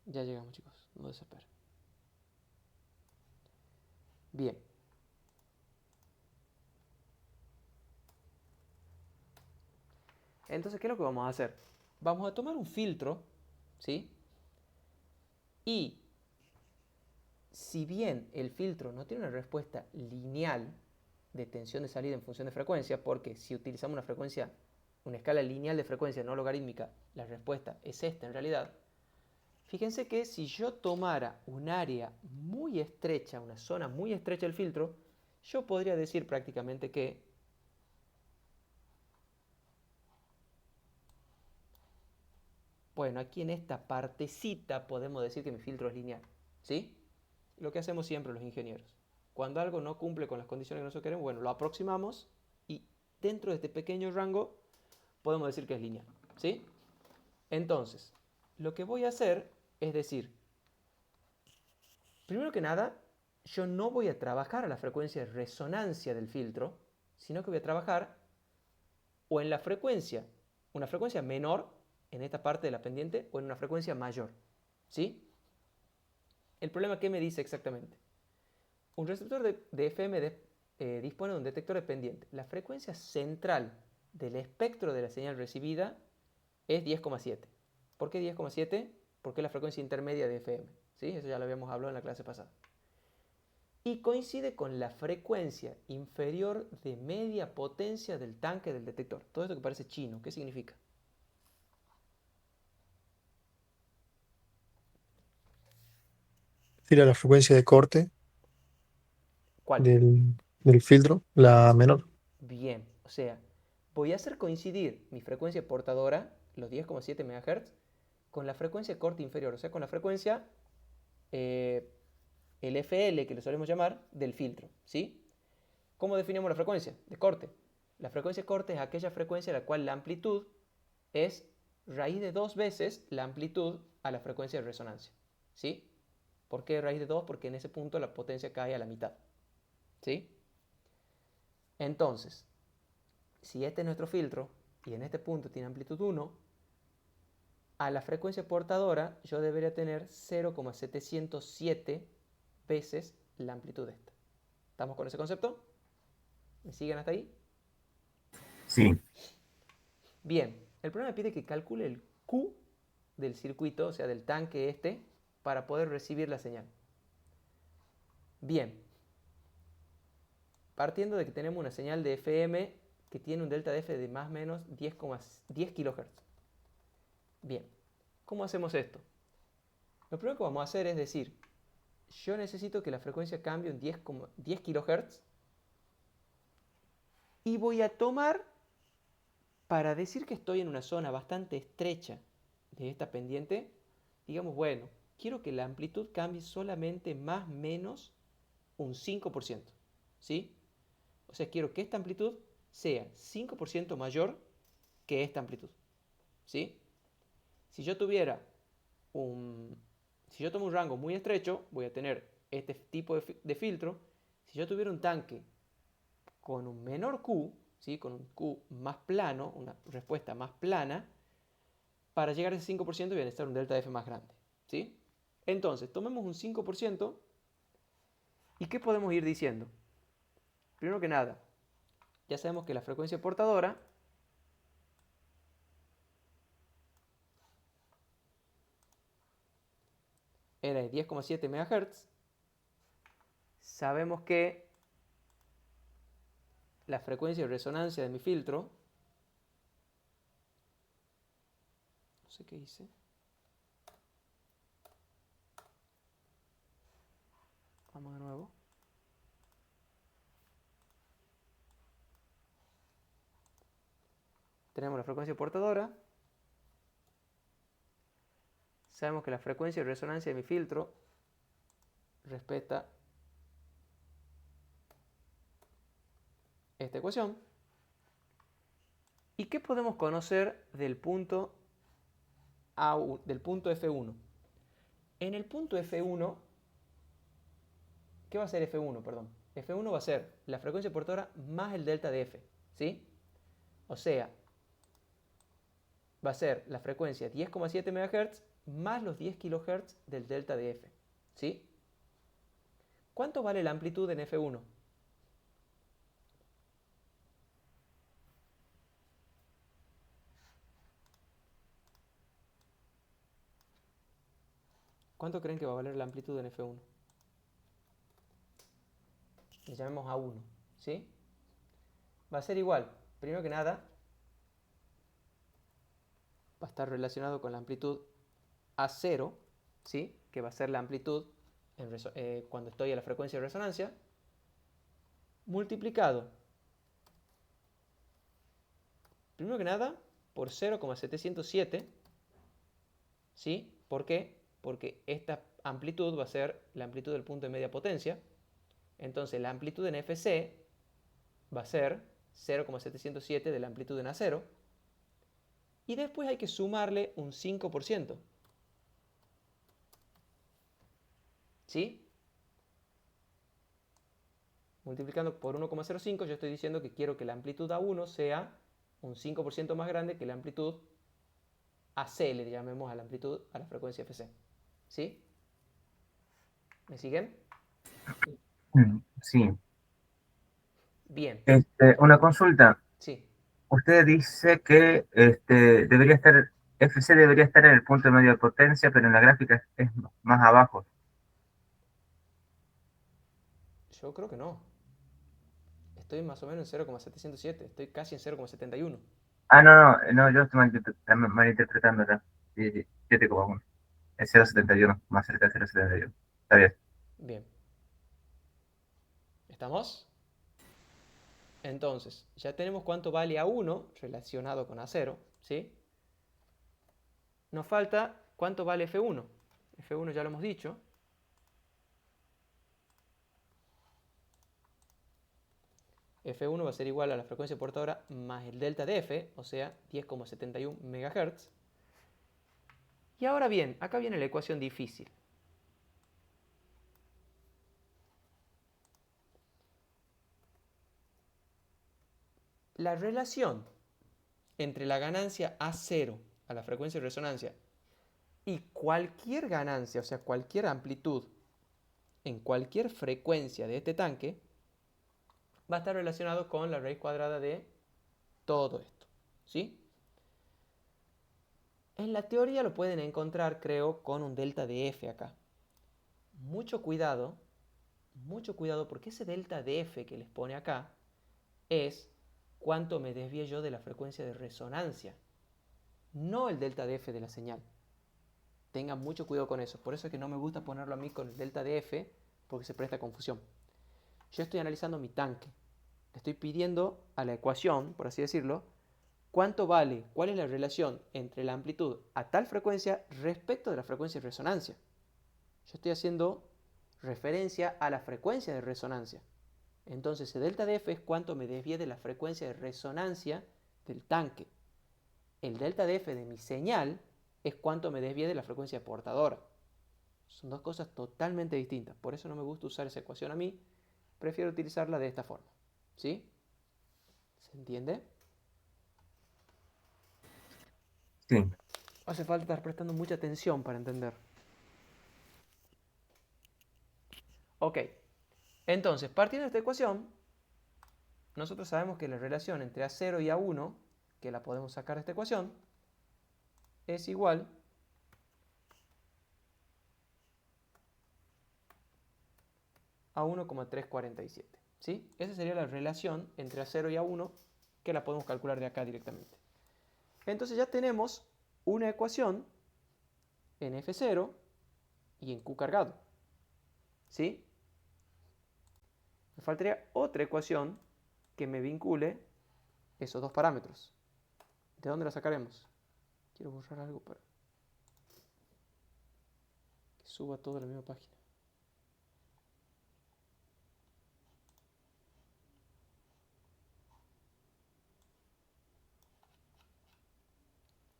Speaker 1: Ya llegamos, chicos. No desesperen. Bien. Entonces, ¿qué es lo que vamos a hacer? Vamos a tomar un filtro, ¿sí? Y si bien el filtro no tiene una respuesta lineal de tensión de salida en función de frecuencia, porque si utilizamos una frecuencia, una escala lineal de frecuencia no logarítmica, la respuesta es esta en realidad. Fíjense que si yo tomara un área muy estrecha, una zona muy estrecha del filtro, yo podría decir prácticamente que bueno, aquí en esta partecita podemos decir que mi filtro es lineal, ¿sí? Lo que hacemos siempre los ingenieros. Cuando algo no cumple con las condiciones que nosotros queremos, bueno, lo aproximamos y dentro de este pequeño rango podemos decir que es lineal, ¿sí? Entonces, lo que voy a hacer es decir, primero que nada, yo no voy a trabajar a la frecuencia de resonancia del filtro, sino que voy a trabajar o en la frecuencia, una frecuencia menor en esta parte de la pendiente o en una frecuencia mayor, ¿sí? El problema, ¿qué me dice exactamente? Un receptor de FM dispone de un detector de pendiente. La frecuencia central del espectro de la señal recibida es 10,7. ¿Por qué 10,7? Porque es la frecuencia intermedia de FM, ¿sí? Eso ya lo habíamos hablado en la clase pasada. Y coincide con la frecuencia inferior de media potencia del tanque del detector. Todo esto que parece chino, ¿qué significa?
Speaker 6: Tira la frecuencia de corte
Speaker 1: ¿Cuál?
Speaker 6: del filtro, la menor.
Speaker 1: Bien, o sea, voy a hacer coincidir mi frecuencia portadora, los 10,7 MHz, con la frecuencia de corte inferior, o sea, con la frecuencia, el FL, que lo solemos llamar, del filtro, ¿sí? ¿Cómo definimos la frecuencia de corte? La frecuencia de corte es aquella frecuencia en la cual la amplitud es raíz de 2 veces la amplitud a la frecuencia de resonancia, ¿sí? ¿Por qué raíz de 2? Porque en ese punto la potencia cae a la mitad, ¿sí? Entonces, si este es nuestro filtro y en este punto tiene amplitud 1, a la frecuencia portadora yo debería tener 0,707 veces la amplitud de esta. ¿Estamos con ese concepto? ¿Me siguen hasta ahí?
Speaker 3: Sí,
Speaker 1: Bien, el programa me pide que calcule el Q del circuito, o sea, del tanque este, para poder recibir la señal. Bien, partiendo de que tenemos una señal de FM que tiene un delta de F de más o menos 10 kHz. Bien, ¿cómo hacemos esto? Lo primero que vamos a hacer es decir, yo necesito que la frecuencia cambie en 10 kHz y voy a tomar, para decir que estoy en una zona bastante estrecha de esta pendiente, digamos, bueno, quiero que la amplitud cambie solamente más o menos un 5%, ¿sí? O sea, quiero que esta amplitud sea 5% mayor que esta amplitud, ¿sí? Si yo tomo un rango muy estrecho, voy a tener este tipo de filtro. Si yo tuviera un tanque con un menor Q, ¿sí? Con un Q más plano, una respuesta más plana, para llegar a ese 5% voy a necesitar un delta F más grande, ¿sí? Entonces, tomemos un 5%. ¿Y qué podemos ir diciendo? Primero que nada, ya sabemos que la frecuencia portadora era de 10,7 MHz. Sabemos que la frecuencia de resonancia de mi filtro, no sé qué hice, vamos de nuevo. Tenemos la frecuencia portadora. Sabemos que la frecuencia de resonancia de mi filtro respeta esta ecuación. ¿Y qué podemos conocer del punto F1? En el punto F1, ¿qué va a ser F1? Perdón. F1 va a ser la frecuencia portadora más el delta de F, ¿sí? O sea, va a ser la frecuencia 10,7 MHz más los 10 kHz del delta de F, ¿sí? ¿Cuánto vale la amplitud en F1? ¿Cuánto creen que va a valer la amplitud en F1? Le llamemos A1, ¿sí? Va a ser igual, primero que nada, va a estar relacionado con la amplitud A0, ¿sí? Que va a ser la amplitud cuando estoy a la frecuencia de resonancia, multiplicado, primero que nada, por 0,707, ¿sí? ¿Por qué? Porque esta amplitud va a ser la amplitud del punto de media potencia. Entonces la amplitud en FC va a ser 0,707 de la amplitud en A0. Y después hay que sumarle un 5%. ¿Sí? Multiplicando por 1,05, yo estoy diciendo que quiero que la amplitud A1 sea un 5% más grande que la amplitud AC, le llamemos a la amplitud a la frecuencia FC. ¿Sí? ¿Me siguen?
Speaker 3: Sí.
Speaker 1: Bien.
Speaker 3: Una consulta.
Speaker 1: Sí.
Speaker 3: Usted dice que FC debería estar en el punto medio de potencia, pero en la gráfica es más abajo.
Speaker 1: Yo creo que no. Estoy más o menos en 0,707. Estoy casi en 0,71.
Speaker 3: Ah, no, yo estoy malinterpretando acá. Sí, sí, 7,1. Es 0,71, más cerca de 0,71. Está bien.
Speaker 1: Bien. ¿Estamos? Entonces, ya tenemos cuánto vale A1 relacionado con A0, ¿sí? Nos falta cuánto vale F1. F1 ya lo hemos dicho. F1 va a ser igual a la frecuencia portadora más el delta de F, o sea, 10,71 MHz. Y ahora bien, acá viene la ecuación difícil. La relación entre la ganancia A0 a la frecuencia de resonancia y cualquier ganancia, o sea, cualquier amplitud en cualquier frecuencia de este tanque, va a estar relacionado con la raíz cuadrada de todo esto, ¿sí? En la teoría lo pueden encontrar, creo, con un delta de F acá. Mucho cuidado porque ese delta de F que les pone acá es cuánto me desvíe yo de la frecuencia de resonancia, no el delta de F de la señal. Tengan mucho cuidado con eso. Por eso es que no me gusta ponerlo a mí con el delta de F, porque se presta confusión. Yo estoy analizando mi tanque. Le estoy pidiendo a la ecuación, por así decirlo, cuánto vale, cuál es la relación entre la amplitud a tal frecuencia respecto de la frecuencia de resonancia. Yo estoy haciendo referencia a la frecuencia de resonancia. Entonces, el delta de F es cuánto me desvíe de la frecuencia de resonancia del tanque. El delta de F de mi señal es cuánto me desvíe de la frecuencia portadora. Son dos cosas totalmente distintas. Por eso no me gusta usar esa ecuación a mí. Prefiero utilizarla de esta forma. ¿Sí? ¿Se entiende?
Speaker 3: Sí.
Speaker 1: Hace falta estar prestando mucha atención para entender. Ok. Entonces, partiendo de esta ecuación, nosotros sabemos que la relación entre A0 y A1, que la podemos sacar de esta ecuación, es igual a 1,347. ¿Sí? Esa sería la relación entre A0 y A1, que la podemos calcular de acá directamente. Entonces ya tenemos una ecuación en F0 y en Q cargado. ¿Sí? Me faltaría otra ecuación que me vincule esos dos parámetros. ¿De dónde la sacaremos? Quiero borrar algo para que suba todo a la misma página.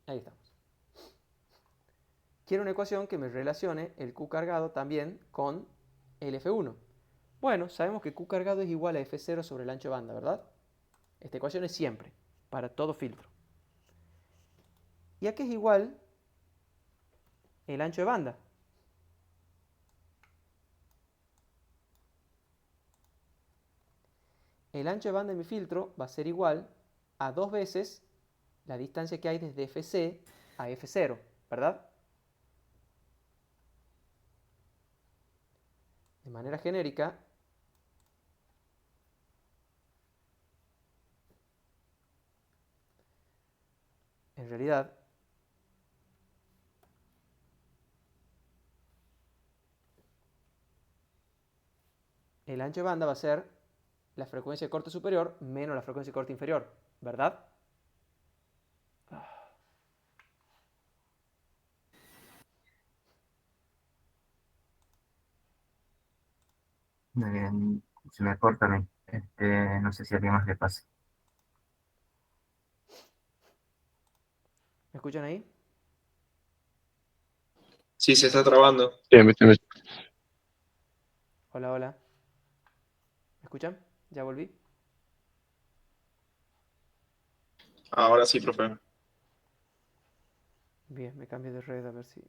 Speaker 1: Ahí estamos. Quiero una ecuación que me relacione el Q cargado también con el F1. Bueno, sabemos que Q cargado es igual a F0 sobre el ancho de banda, ¿verdad? Esta ecuación es siempre, para todo filtro. ¿Y a qué es igual el ancho de banda? El ancho de banda de mi filtro va a ser igual a 2 veces la distancia que hay desde FC a F0, ¿verdad? De manera genérica, en realidad, el ancho de banda va a ser la frecuencia de corte superior menos la frecuencia de corte inferior, ¿verdad?
Speaker 3: Se me corta a mí. No sé si a alguien más le pasa.
Speaker 1: ¿Me escuchan ahí?
Speaker 5: Sí, se está trabando.
Speaker 2: Sí, a mí también.
Speaker 1: Hola, hola. ¿Me escuchan? ¿Ya volví?
Speaker 5: Ahora sí, profe.
Speaker 1: Bien, me cambié de red a ver si...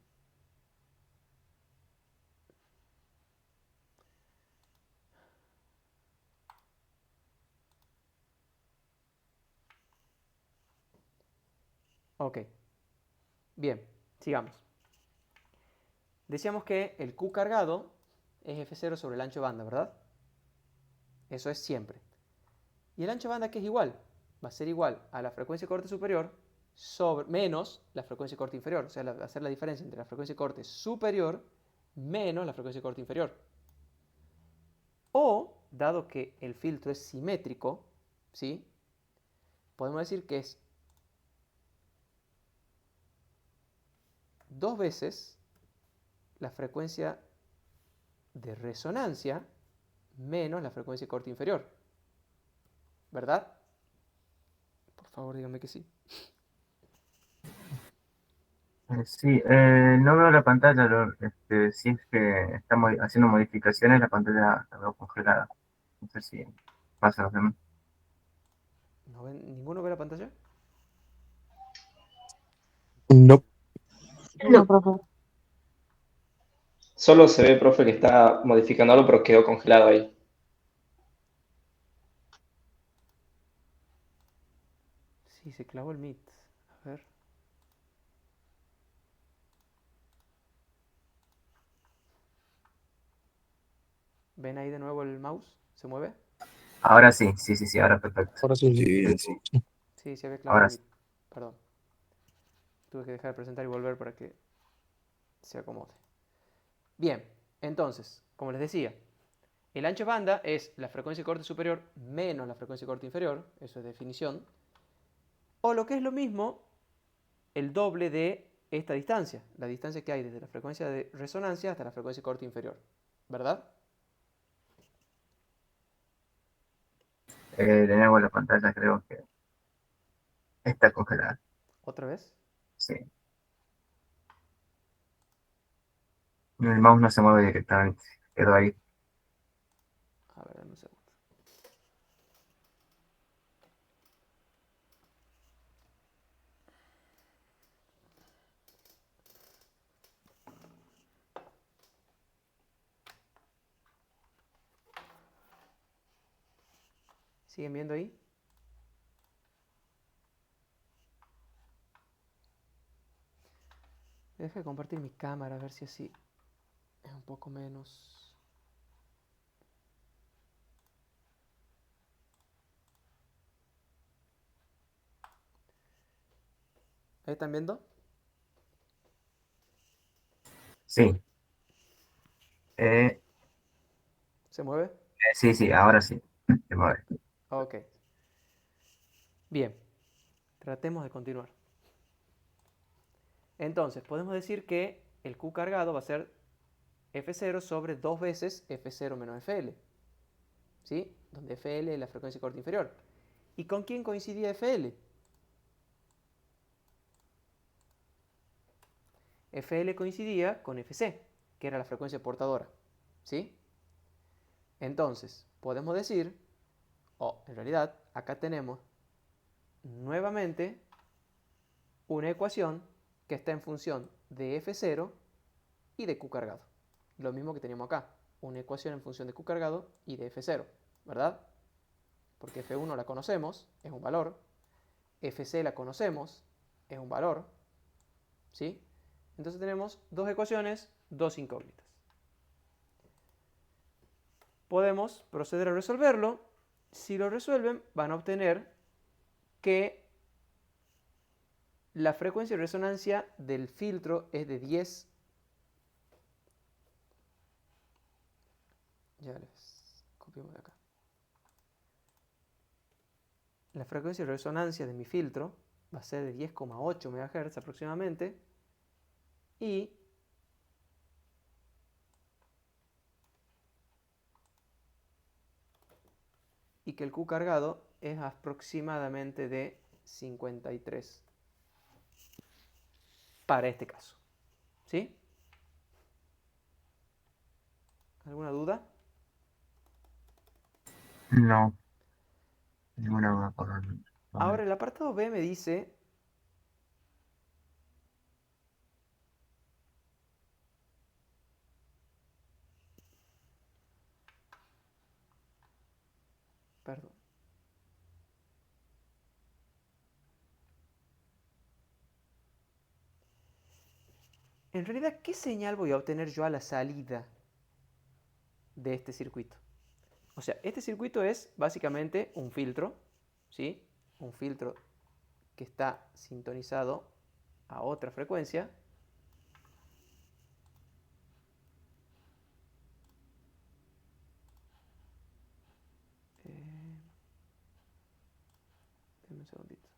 Speaker 1: Ok, bien, sigamos. Decíamos que el Q cargado es F0 sobre el ancho de banda, ¿verdad? Eso es siempre. Y el ancho de banda, ¿qué es igual? Va a ser igual a la frecuencia de corte superior sobre, menos la frecuencia de corte inferior. O sea, hacer la diferencia entre la frecuencia de corte superior menos la frecuencia de corte inferior. O, dado que el filtro es simétrico, ¿sí? Podemos decir que es dos veces la frecuencia de resonancia menos la frecuencia de corte inferior. ¿Verdad? Por favor, dígame que sí.
Speaker 3: Sí, no veo la pantalla. Si es que estamos haciendo modificaciones, la pantalla la veo congelada. No sé si pasa a los demás.
Speaker 1: ¿Ninguno ve la pantalla?
Speaker 6: No.
Speaker 4: No, profe.
Speaker 2: Solo se ve, profe, que está modificando algo, pero quedó congelado ahí.
Speaker 1: Sí, se clavó el Meet. A ver. ¿Ven ahí de nuevo el mouse? ¿Se mueve?
Speaker 3: Ahora sí, sí, sí, sí, ahora perfecto.
Speaker 6: Ahora sí.
Speaker 1: Sí, se había clavado
Speaker 3: Ahora
Speaker 1: el
Speaker 3: sí.
Speaker 1: Meet. Perdón. Tuve que dejar de presentar y volver para que se acomode. Bien, entonces, como les decía, el ancho de banda es la frecuencia de corte superior menos la frecuencia de corte inferior, eso es definición, o lo que es lo mismo, el doble de esta distancia, la distancia que hay desde la frecuencia de resonancia hasta la frecuencia de corte inferior, ¿verdad?
Speaker 3: De nuevo la pantalla creo que está congelada.
Speaker 1: ¿Otra vez?
Speaker 3: Sí. El mouse no se mueve directamente. Quedó ahí.
Speaker 1: A ver, dame un segundo. ¿Siguen viendo ahí? Deja de compartir mi cámara a ver si así es un poco menos... ¿Ahí están viendo?
Speaker 3: Sí. Eh,
Speaker 1: ¿Se mueve?
Speaker 3: sí, sí, ahora sí. Se mueve.
Speaker 1: Ok. Bien, tratemos de continuar. Entonces, podemos decir que el Q cargado va a ser F0 sobre 2 veces F0 menos FL. ¿Sí? Donde FL es la frecuencia de corte inferior. ¿Y con quién coincidía FL? FL coincidía con FC, que era la frecuencia portadora. ¿Sí? Entonces, podemos decir, o en realidad, acá tenemos nuevamente una ecuación que está en función de F0 y de Q cargado. Lo mismo que teníamos acá, una ecuación en función de Q cargado y de F0, ¿verdad? Porque F1 la conocemos, es un valor, FC la conocemos, es un valor, ¿sí? Entonces tenemos dos ecuaciones, dos incógnitas. Podemos proceder a resolverlo. Si lo resuelven, van a obtener que la frecuencia de resonancia del filtro es de 10. Ya les copiamos de acá. La frecuencia de resonancia de mi filtro va a ser de 10,8 MHz aproximadamente. Y y que el Q cargado es aproximadamente de 53 para este caso. ¿Sí? ¿Alguna duda?
Speaker 3: No, ninguna duda por el
Speaker 1: Ahora
Speaker 3: momento.
Speaker 1: el apartado B me dice, perdón, en realidad, ¿qué señal voy a obtener yo a la salida de este circuito? O sea, este circuito es básicamente un filtro, ¿sí? Un filtro que está sintonizado a otra frecuencia. Denme un segundito.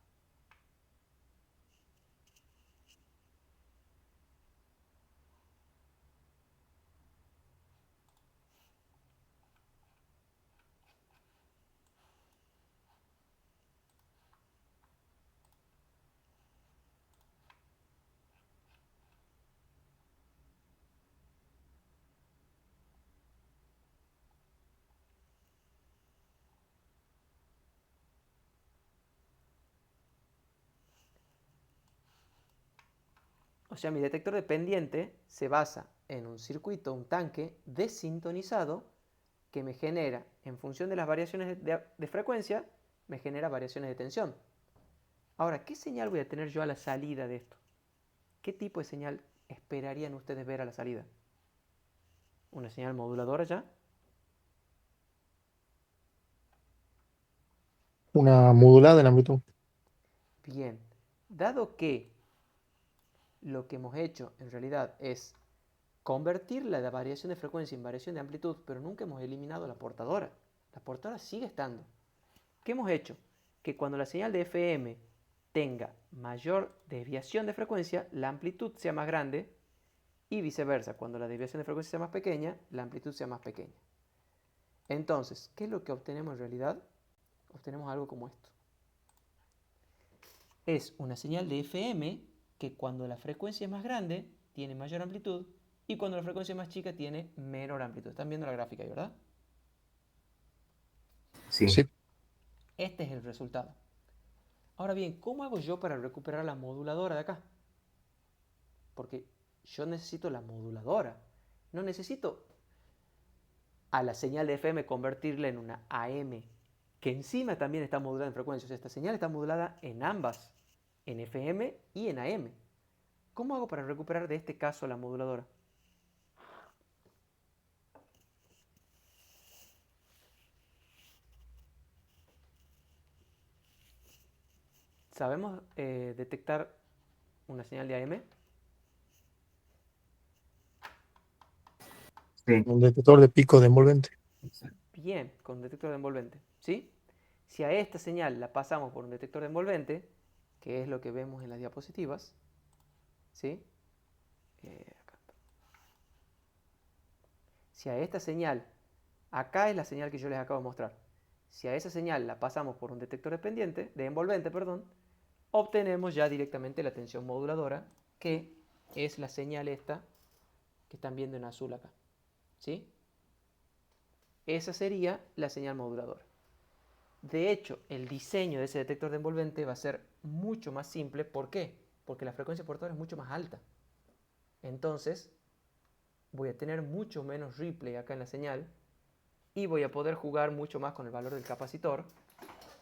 Speaker 1: O sea, mi detector dependiente se basa en un circuito, un tanque desintonizado que me genera, en función de las variaciones de frecuencia, me genera variaciones de tensión. Ahora, ¿qué señal voy a tener yo a la salida de esto? ¿Qué tipo de señal esperarían ustedes ver a la salida? ¿Una señal moduladora ya?
Speaker 6: Una modulada en amplitud.
Speaker 1: Bien. Dado que lo que hemos hecho en realidad es convertir la variación de frecuencia en variación de amplitud, pero nunca hemos eliminado la portadora. La portadora sigue estando. ¿Qué hemos hecho? Que cuando la señal de FM tenga mayor desviación de frecuencia, la amplitud sea más grande y viceversa. Cuando la desviación de frecuencia sea más pequeña, la amplitud sea más pequeña. Entonces, ¿qué es lo que obtenemos en realidad? Obtenemos algo como esto. Es una señal de FM que cuando la frecuencia es más grande tiene mayor amplitud y cuando la frecuencia es más chica tiene menor amplitud. ¿Están viendo la gráfica ahí, verdad?
Speaker 3: Sí,
Speaker 6: Sí.
Speaker 1: Este es el resultado. Ahora bien, ¿cómo hago yo para recuperar la moduladora de acá? Porque yo necesito la moduladora. No necesito a la señal de FM convertirla en una AM, que encima también está modulada en frecuencia. O sea, esta señal está modulada en ambas, en FM y en AM. ¿Cómo hago para recuperar de este caso la moduladora? ¿Sabemos detectar una señal de AM?
Speaker 3: sí,
Speaker 6: Un detector de pico de envolvente.
Speaker 1: Bien, con detector de envolvente, ¿sí? Si a esta señal la pasamos por un detector de envolvente, que es lo que vemos en las diapositivas, ¿sí? Acá. Si a esta señal, acá es la señal que yo les acabo de mostrar, si a esa señal la pasamos por un detector de envolvente, perdón, obtenemos ya directamente la tensión moduladora, que es la señal esta que están viendo en azul acá, ¿sí? Esa sería la señal moduladora. De hecho, el diseño de ese detector de envolvente va a ser mucho más simple. ¿Por qué? Porque la frecuencia portadora es mucho más alta. Entonces, voy a tener mucho menos replay acá en la señal y voy a poder jugar mucho más con el valor del capacitor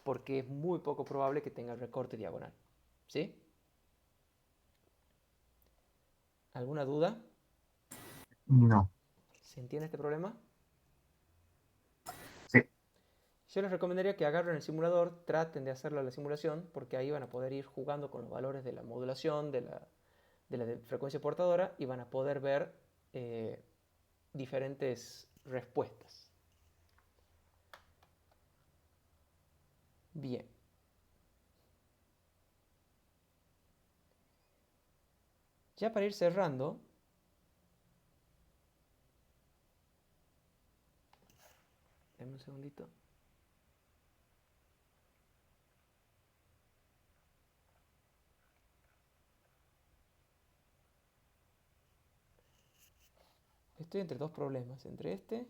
Speaker 1: porque es muy poco probable que tenga recorte diagonal. ¿Sí? ¿Alguna duda?
Speaker 3: no,
Speaker 1: ¿Se entiende este problema?
Speaker 3: sí,
Speaker 1: Yo les recomendaría que agarren el simulador, traten de hacerlo a la simulación, porque ahí van a poder ir jugando con los valores de la modulación, de la frecuencia portadora, y van a poder ver eh, diferentes respuestas. Bien. Ya para ir cerrando, denme un segundito. Estoy entre dos problemas, entre este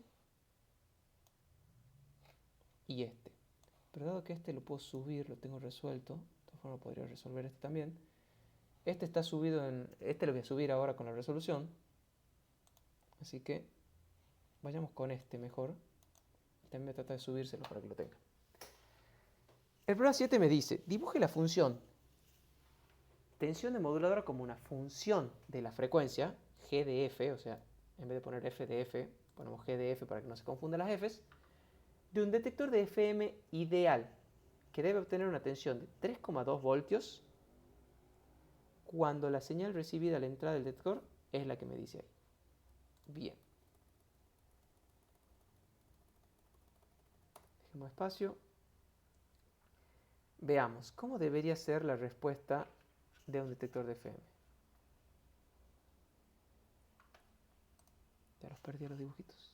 Speaker 1: y este. Pero dado que este lo puedo subir, lo tengo resuelto, de todas formas podría resolver este también. Este está subido en... Este lo voy a subir ahora con la resolución. Así que vayamos con este mejor. También voy a tratar de subírselo para que lo tenga. El problema 7 me dice, dibuje la función tensión de moduladora como una función de la frecuencia, g de f, o sea, en vez de poner f de f, ponemos g de f para que no se confundan las f's, de un detector de FM ideal, que debe obtener una tensión de 3,2 voltios cuando la señal recibida a la entrada del detector es la que me dice ahí. Bien. Dejemos espacio. Veamos, ¿cómo debería ser la respuesta de un detector de FM? Ya los perdí a los dibujitos.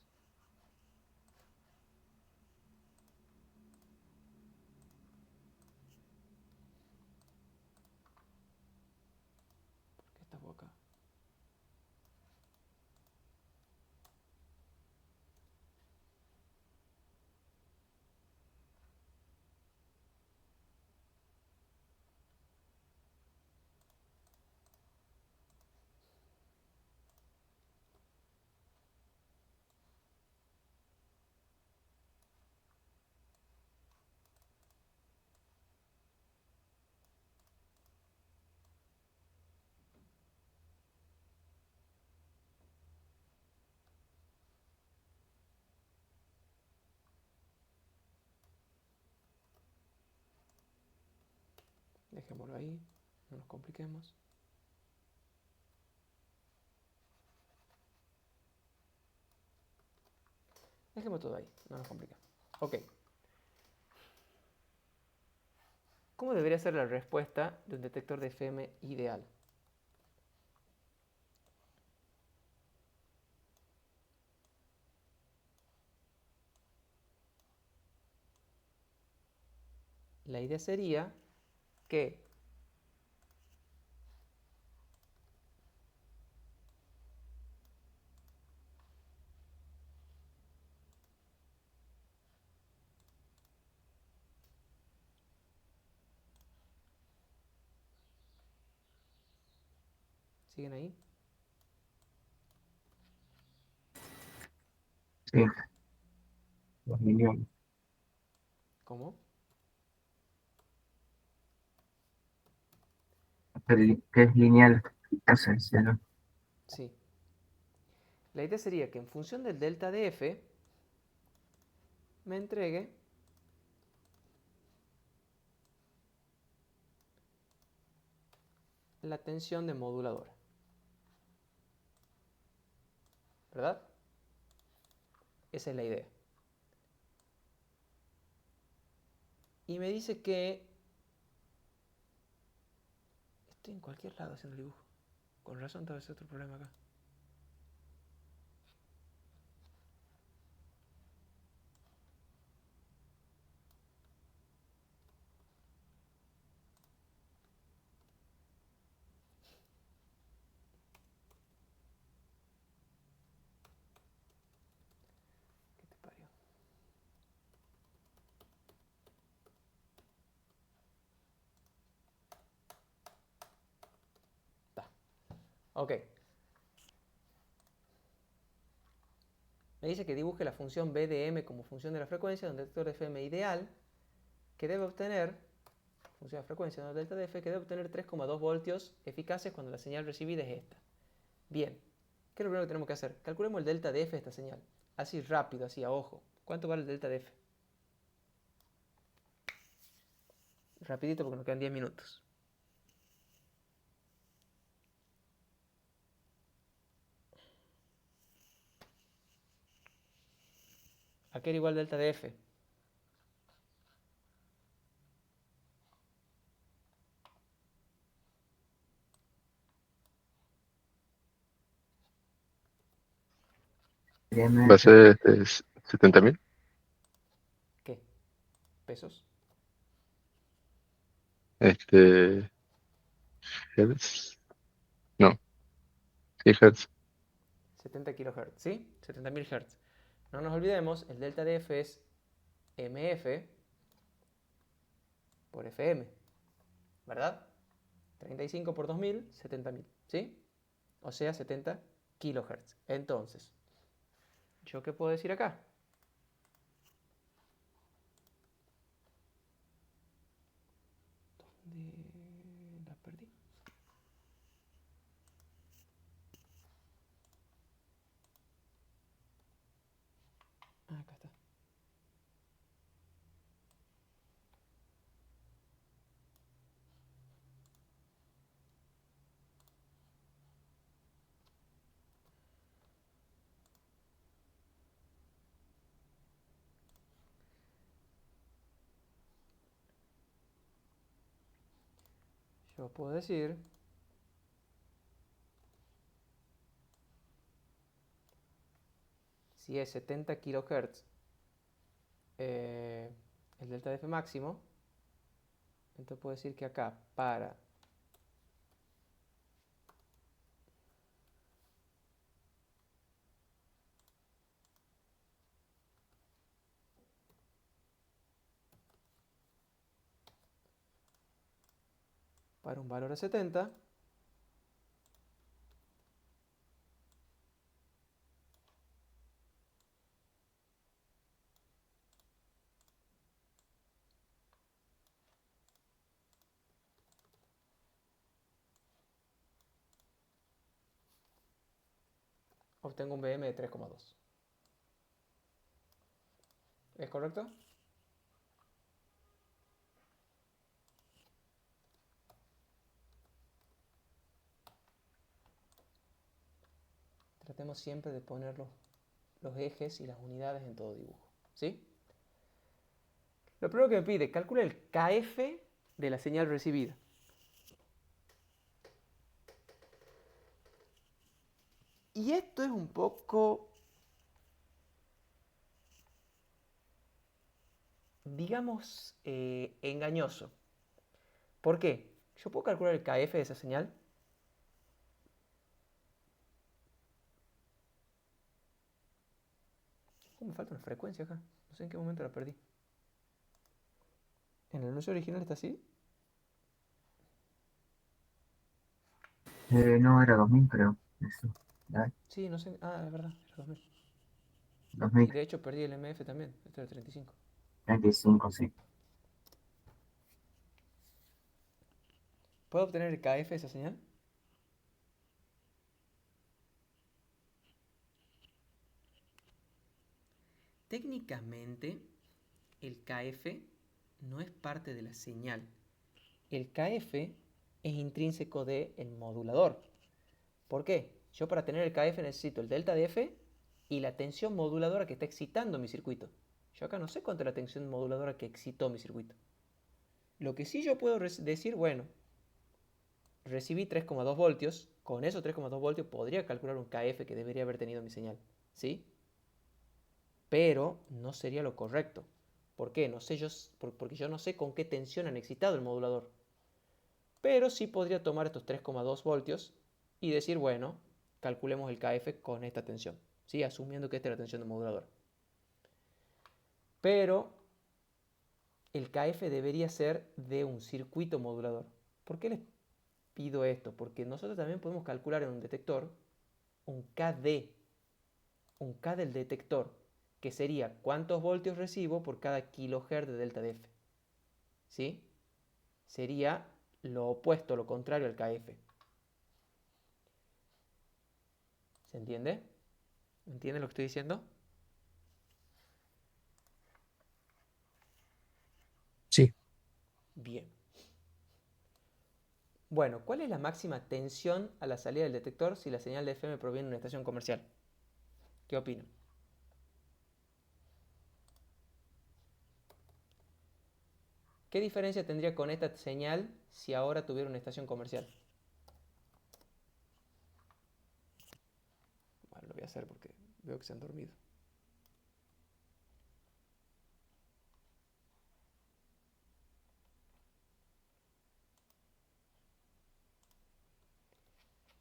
Speaker 1: ¿Por qué estás acá? Dejémoslo ahí, no nos compliquemos. Dejemos todo ahí, no nos compliquemos. Ok. ¿Cómo debería ser la respuesta de un detector de FM ideal? La idea sería que ¿siguen ahí?
Speaker 3: Sí, 2 millones.
Speaker 1: ¿Cómo?
Speaker 3: Que es lineal, esencial, ¿no?
Speaker 1: Sí. La idea sería que en función del delta de F me entregue la tensión de moduladora. ¿Verdad? Esa es la idea. Y me dice que... Estoy en cualquier lado haciendo el dibujo. Con razón, tal vez otro problema acá. ¿Qué te parió? Está. Ok. Me dice que dibuje la función B de M como función de la frecuencia de un detector de FM ideal que debe obtener, función de frecuencia, ¿no? Delta de F, que debe obtener 3,2 voltios eficaces cuando la señal recibida es esta. Bien, ¿qué es lo primero que tenemos que hacer? Calculemos el delta de F de esta señal. Así rápido, así a ojo. ¿Cuánto vale el delta de F? Rapidito porque nos quedan 10 minutos. ¿A qué era igual delta de F?
Speaker 7: Va a ser 70.000.
Speaker 1: ¿Qué? ¿Pesos?
Speaker 7: Hertz. No, sí, Hertz.
Speaker 1: 70 kHz, ¿sí? 70.000 Hz. No nos olvidemos, el delta de F es MF por FM, ¿verdad? 35 por 2000, 70.000, ¿sí? O sea, 70 kHz. Entonces, ¿yo qué puedo decir acá? ¿Dónde la perdí? Ah, acá está. Yo puedo decir si es 70 kHz el delta de F máximo, entonces puedo decir que acá para un valor de 70, obtengo un BM de 3,2. ¿Es correcto? Tratemos siempre de poner los ejes y las unidades en todo dibujo, ¿sí? Lo primero que me pide, calcula el KF de la señal recibida. Y esto es un poco, digamos, engañoso. ¿Por qué? Yo puedo calcular el KF de esa señal. Me falta una frecuencia acá. No sé en qué momento la perdí. ¿En el anuncio original está así?
Speaker 3: No, era 2000, creo. Eso. Ya,
Speaker 1: Sí, no sé. Ah, es verdad, era 2000. Y
Speaker 3: 2035,
Speaker 1: de hecho perdí el MF también. Este era el 35.
Speaker 3: sí.
Speaker 1: ¿Puedo obtener el KF de esa señal? Técnicamente, el KF no es parte de la señal. El KF es intrínseco del modulador. ¿Por qué? Yo para tener el KF necesito el delta de F y la tensión moduladora que está excitando mi circuito. Yo acá no sé cuánto es la tensión moduladora que excitó mi circuito. Lo que sí yo puedo decir, bueno, recibí 3,2 voltios, con esos 3,2 voltios podría calcular un KF que debería haber tenido mi señal, ¿sí? Pero no sería lo correcto. ¿Por qué? No sé porque yo no sé con qué tensión han excitado el modulador. Pero sí podría tomar estos 3,2 voltios y decir, bueno, calculemos el KF con esta tensión, ¿sí? Asumiendo que esta es la tensión del modulador. Pero el KF debería ser de un circuito modulador. ¿Por qué les pido esto? Porque nosotros también podemos calcular en un detector un KD, un K del detector, que sería cuántos voltios recibo por cada kilohertz de delta de F. ¿Sí? Sería lo opuesto, lo contrario al KF. ¿Se entiende? ¿Entiende lo que estoy diciendo?
Speaker 6: Sí,
Speaker 1: Bien. Bueno, ¿cuál es la máxima tensión a la salida del detector si la señal de FM proviene de una estación comercial? ¿Qué opinan? ¿Qué diferencia tendría con esta señal si ahora tuviera una estación comercial? Bueno, lo voy a hacer porque veo que se han dormido.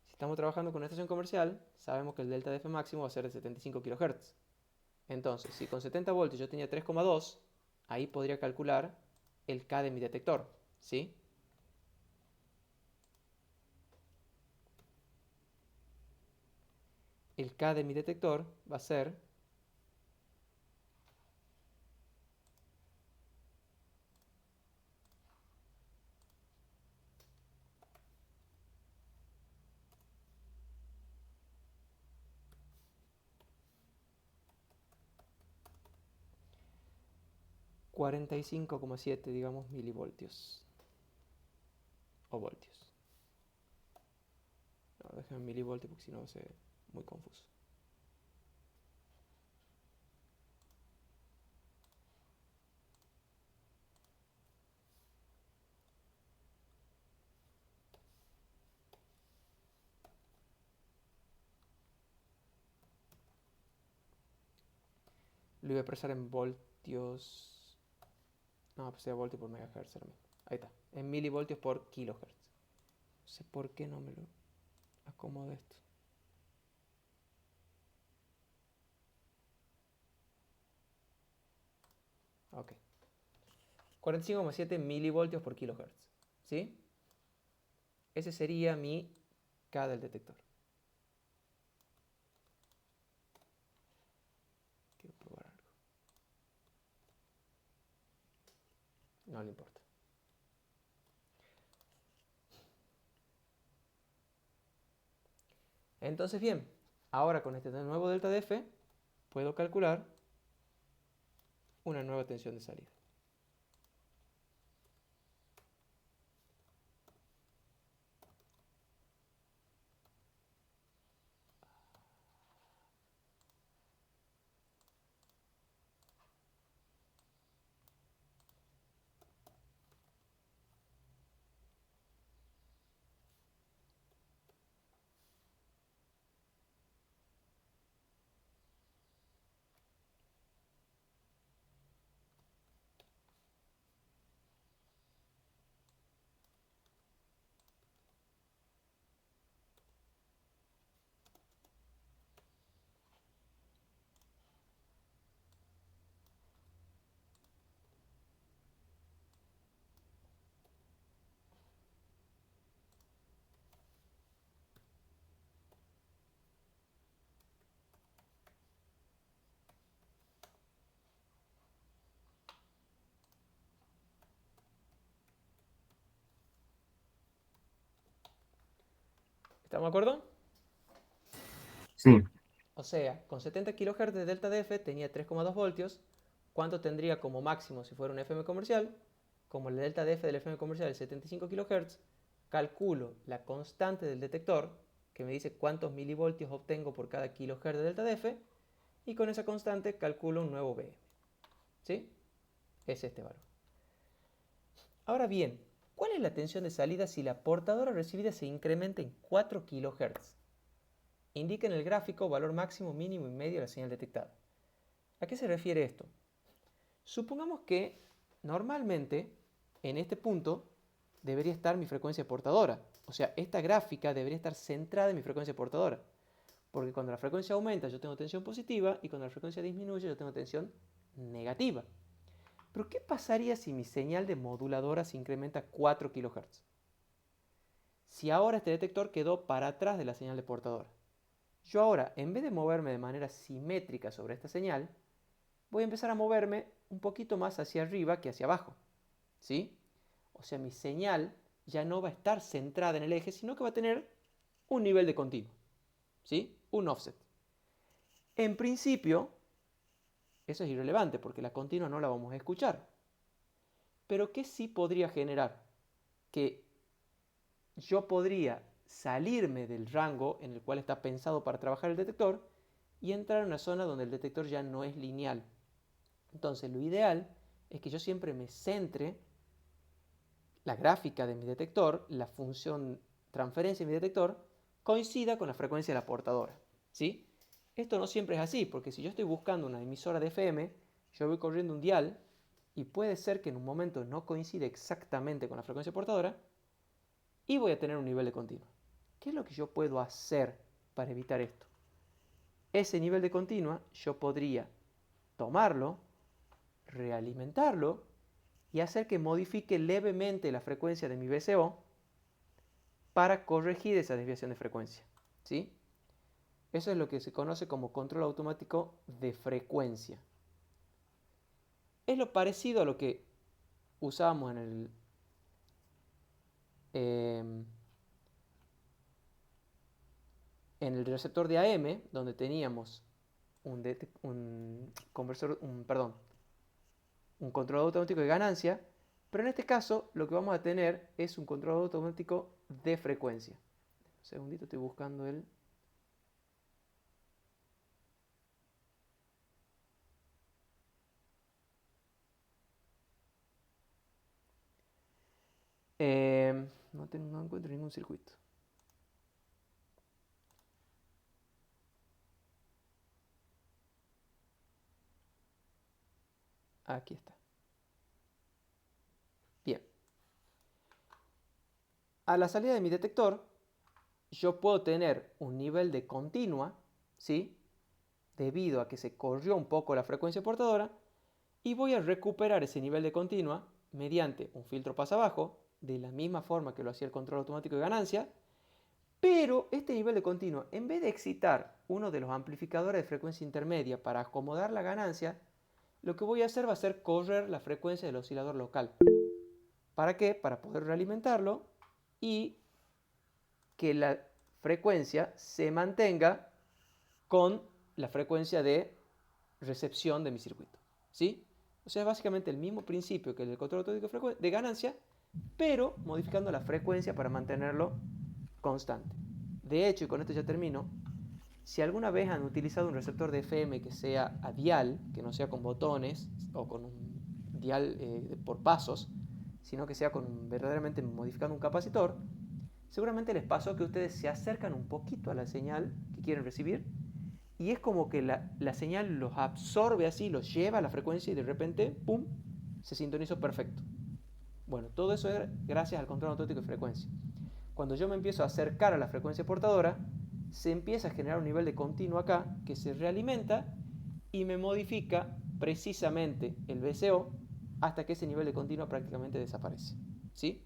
Speaker 1: Si estamos trabajando con una estación comercial, sabemos que el delta de F máximo va a ser de 75 kHz. Entonces, si con 70 voltios yo tenía 3,2, ahí podría calcular el K de mi detector, ¿sí? El K de mi detector va a ser 45,7, digamos, milivoltios. O voltios. No, déjame milivoltios porque si no va a ser muy confuso. Lo voy a expresar en voltios. No, pues sea voltios por megahertz ahora mismo. Ahí está. En milivoltios por kilohertz. No sé por qué no me lo acomodo esto. Ok. 45,7 milivoltios por kilohertz. ¿Sí? Ese sería mi K del detector. Quiero probar algo. No le importa. Entonces, bien, ahora con este nuevo delta de F, puedo calcular una nueva tensión de salida. ¿Estamos de acuerdo?
Speaker 3: Sí,
Speaker 1: O sea, con 70 kHz de delta de F tenía 3,2 voltios. ¿Cuánto tendría como máximo si fuera un FM comercial? Como el delta de F del FM comercial es 75 kHz, calculo la constante del detector, que me dice cuántos milivoltios obtengo por cada kilohertz de delta de F, y con esa constante calculo un nuevo BM. ¿Sí? Es este valor. Ahora bien, ¿cuál es la tensión de salida si la portadora recibida se incrementa en 4 kHz? Indica en el gráfico valor máximo, mínimo y medio de la señal detectada. ¿A qué se refiere esto? Supongamos que normalmente en este punto debería estar mi frecuencia portadora. O sea, esta gráfica debería estar centrada en mi frecuencia portadora. Porque cuando la frecuencia aumenta yo tengo tensión positiva y cuando la frecuencia disminuye yo tengo tensión negativa. Pero ¿qué pasaría si mi señal de moduladora se incrementa a 4 kHz? Si ahora este detector quedó para atrás de la señal de portadora. Yo ahora, en vez de moverme de manera simétrica sobre esta señal, voy a empezar a moverme un poquito más hacia arriba que hacia abajo. ¿Sí? O sea, mi señal ya no va a estar centrada en el eje, sino que va a tener un nivel de continuo. ¿Sí? Un offset. En principio, eso es irrelevante porque la continua no la vamos a escuchar. Pero ¿qué sí podría generar? Que yo podría salirme del rango en el cual está pensado para trabajar el detector y entrar en una zona donde el detector ya no es lineal. Entonces, lo ideal es que yo siempre me centre la gráfica de mi detector, la función transferencia de mi detector, coincida con la frecuencia de la portadora. ¿Sí? Esto no siempre es así, porque si yo estoy buscando una emisora de FM, yo voy corriendo un dial y puede ser que en un momento no coincide exactamente con la frecuencia portadora y voy a tener un nivel de continuo. ¿Qué es lo que yo puedo hacer para evitar esto? Ese nivel de continua yo podría tomarlo, realimentarlo y hacer que modifique levemente la frecuencia de mi VCO para corregir esa desviación de frecuencia, ¿sí? Eso es lo que se conoce como control automático de frecuencia. Es lo parecido a lo que usábamos en el receptor de AM, donde teníamos un controlador automático de ganancia, pero en este caso lo que vamos a tener es un controlador automático de frecuencia. Un segundito, estoy buscando el... no encuentro ningún circuito. Aquí está. Bien. A la salida de mi detector, yo puedo tener un nivel de continua, ¿sí? Debido a que se corrió un poco la frecuencia portadora, y voy a recuperar ese nivel de continua mediante un filtro pasabajo, de la misma forma que lo hacía el control automático de ganancia, pero este nivel de continua, en vez de excitar uno de los amplificadores de frecuencia intermedia para acomodar la ganancia, lo que voy a hacer va a ser correr la frecuencia del oscilador local. ¿Para qué? Para poder realimentarlo y que la frecuencia se mantenga con la frecuencia de recepción de mi circuito, ¿sí? O sea, es básicamente el mismo principio que el del control automático de ganancia, pero modificando la frecuencia para mantenerlo constante. De hecho, y con esto ya termino, si alguna vez han utilizado un receptor de FM que sea a dial, que no sea con botones o con un dial por pasos, sino que sea verdaderamente modificando un capacitor, seguramente les pasó que ustedes se acercan un poquito a la señal que quieren recibir y es como que la señal los absorbe así, los lleva a la frecuencia y de repente, ¡pum!, se sintonizó perfecto. Bueno, todo eso es gracias al control automático de frecuencia. Cuando yo me empiezo a acercar a la frecuencia portadora, se empieza a generar un nivel de continuo acá que se realimenta y me modifica precisamente el VCO hasta que ese nivel de continuo prácticamente desaparece, ¿sí?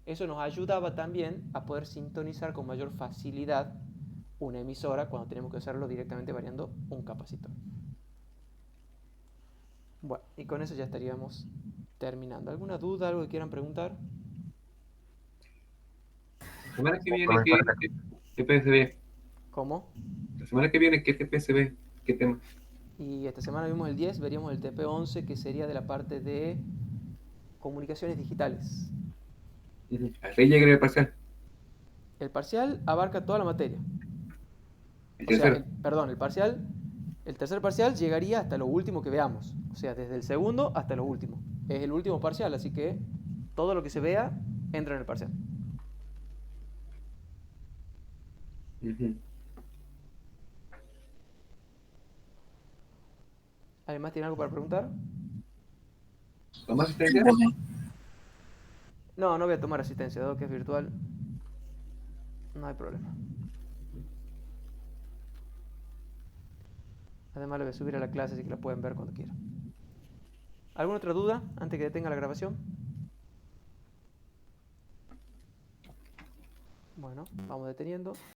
Speaker 1: Eso nos ayudaba también a poder sintonizar con mayor facilidad una emisora cuando tenemos que hacerlo directamente variando un capacitor. Bueno, y con eso ya estaríamos terminando. ¿Alguna duda, algo que quieran preguntar?
Speaker 8: La semana que viene, ¿qué PSB?
Speaker 1: ¿Cómo?
Speaker 8: La semana que viene, ¿qué TPSB? ¿Qué tema?
Speaker 1: Y esta semana vimos el 10, veríamos el TP11, que sería de la parte de comunicaciones digitales.
Speaker 8: Hasta ahí llegué el parcial.
Speaker 1: El parcial abarca toda la materia.
Speaker 8: El
Speaker 1: O sea,
Speaker 8: tercero.
Speaker 1: el tercer parcial llegaría hasta lo último que veamos. O sea, desde el segundo hasta lo último. Es el último parcial, así que todo lo que se vea entra en el parcial. ¿Alguien más tiene algo para preguntar?
Speaker 8: ¿Tomás asistencia?
Speaker 1: No, no voy a tomar asistencia, dado que es virtual. No hay problema. Además lo voy a subir a la clase, así que la pueden ver cuando quieran. ¿Alguna otra duda antes que detenga la grabación? Bueno, vamos deteniendo.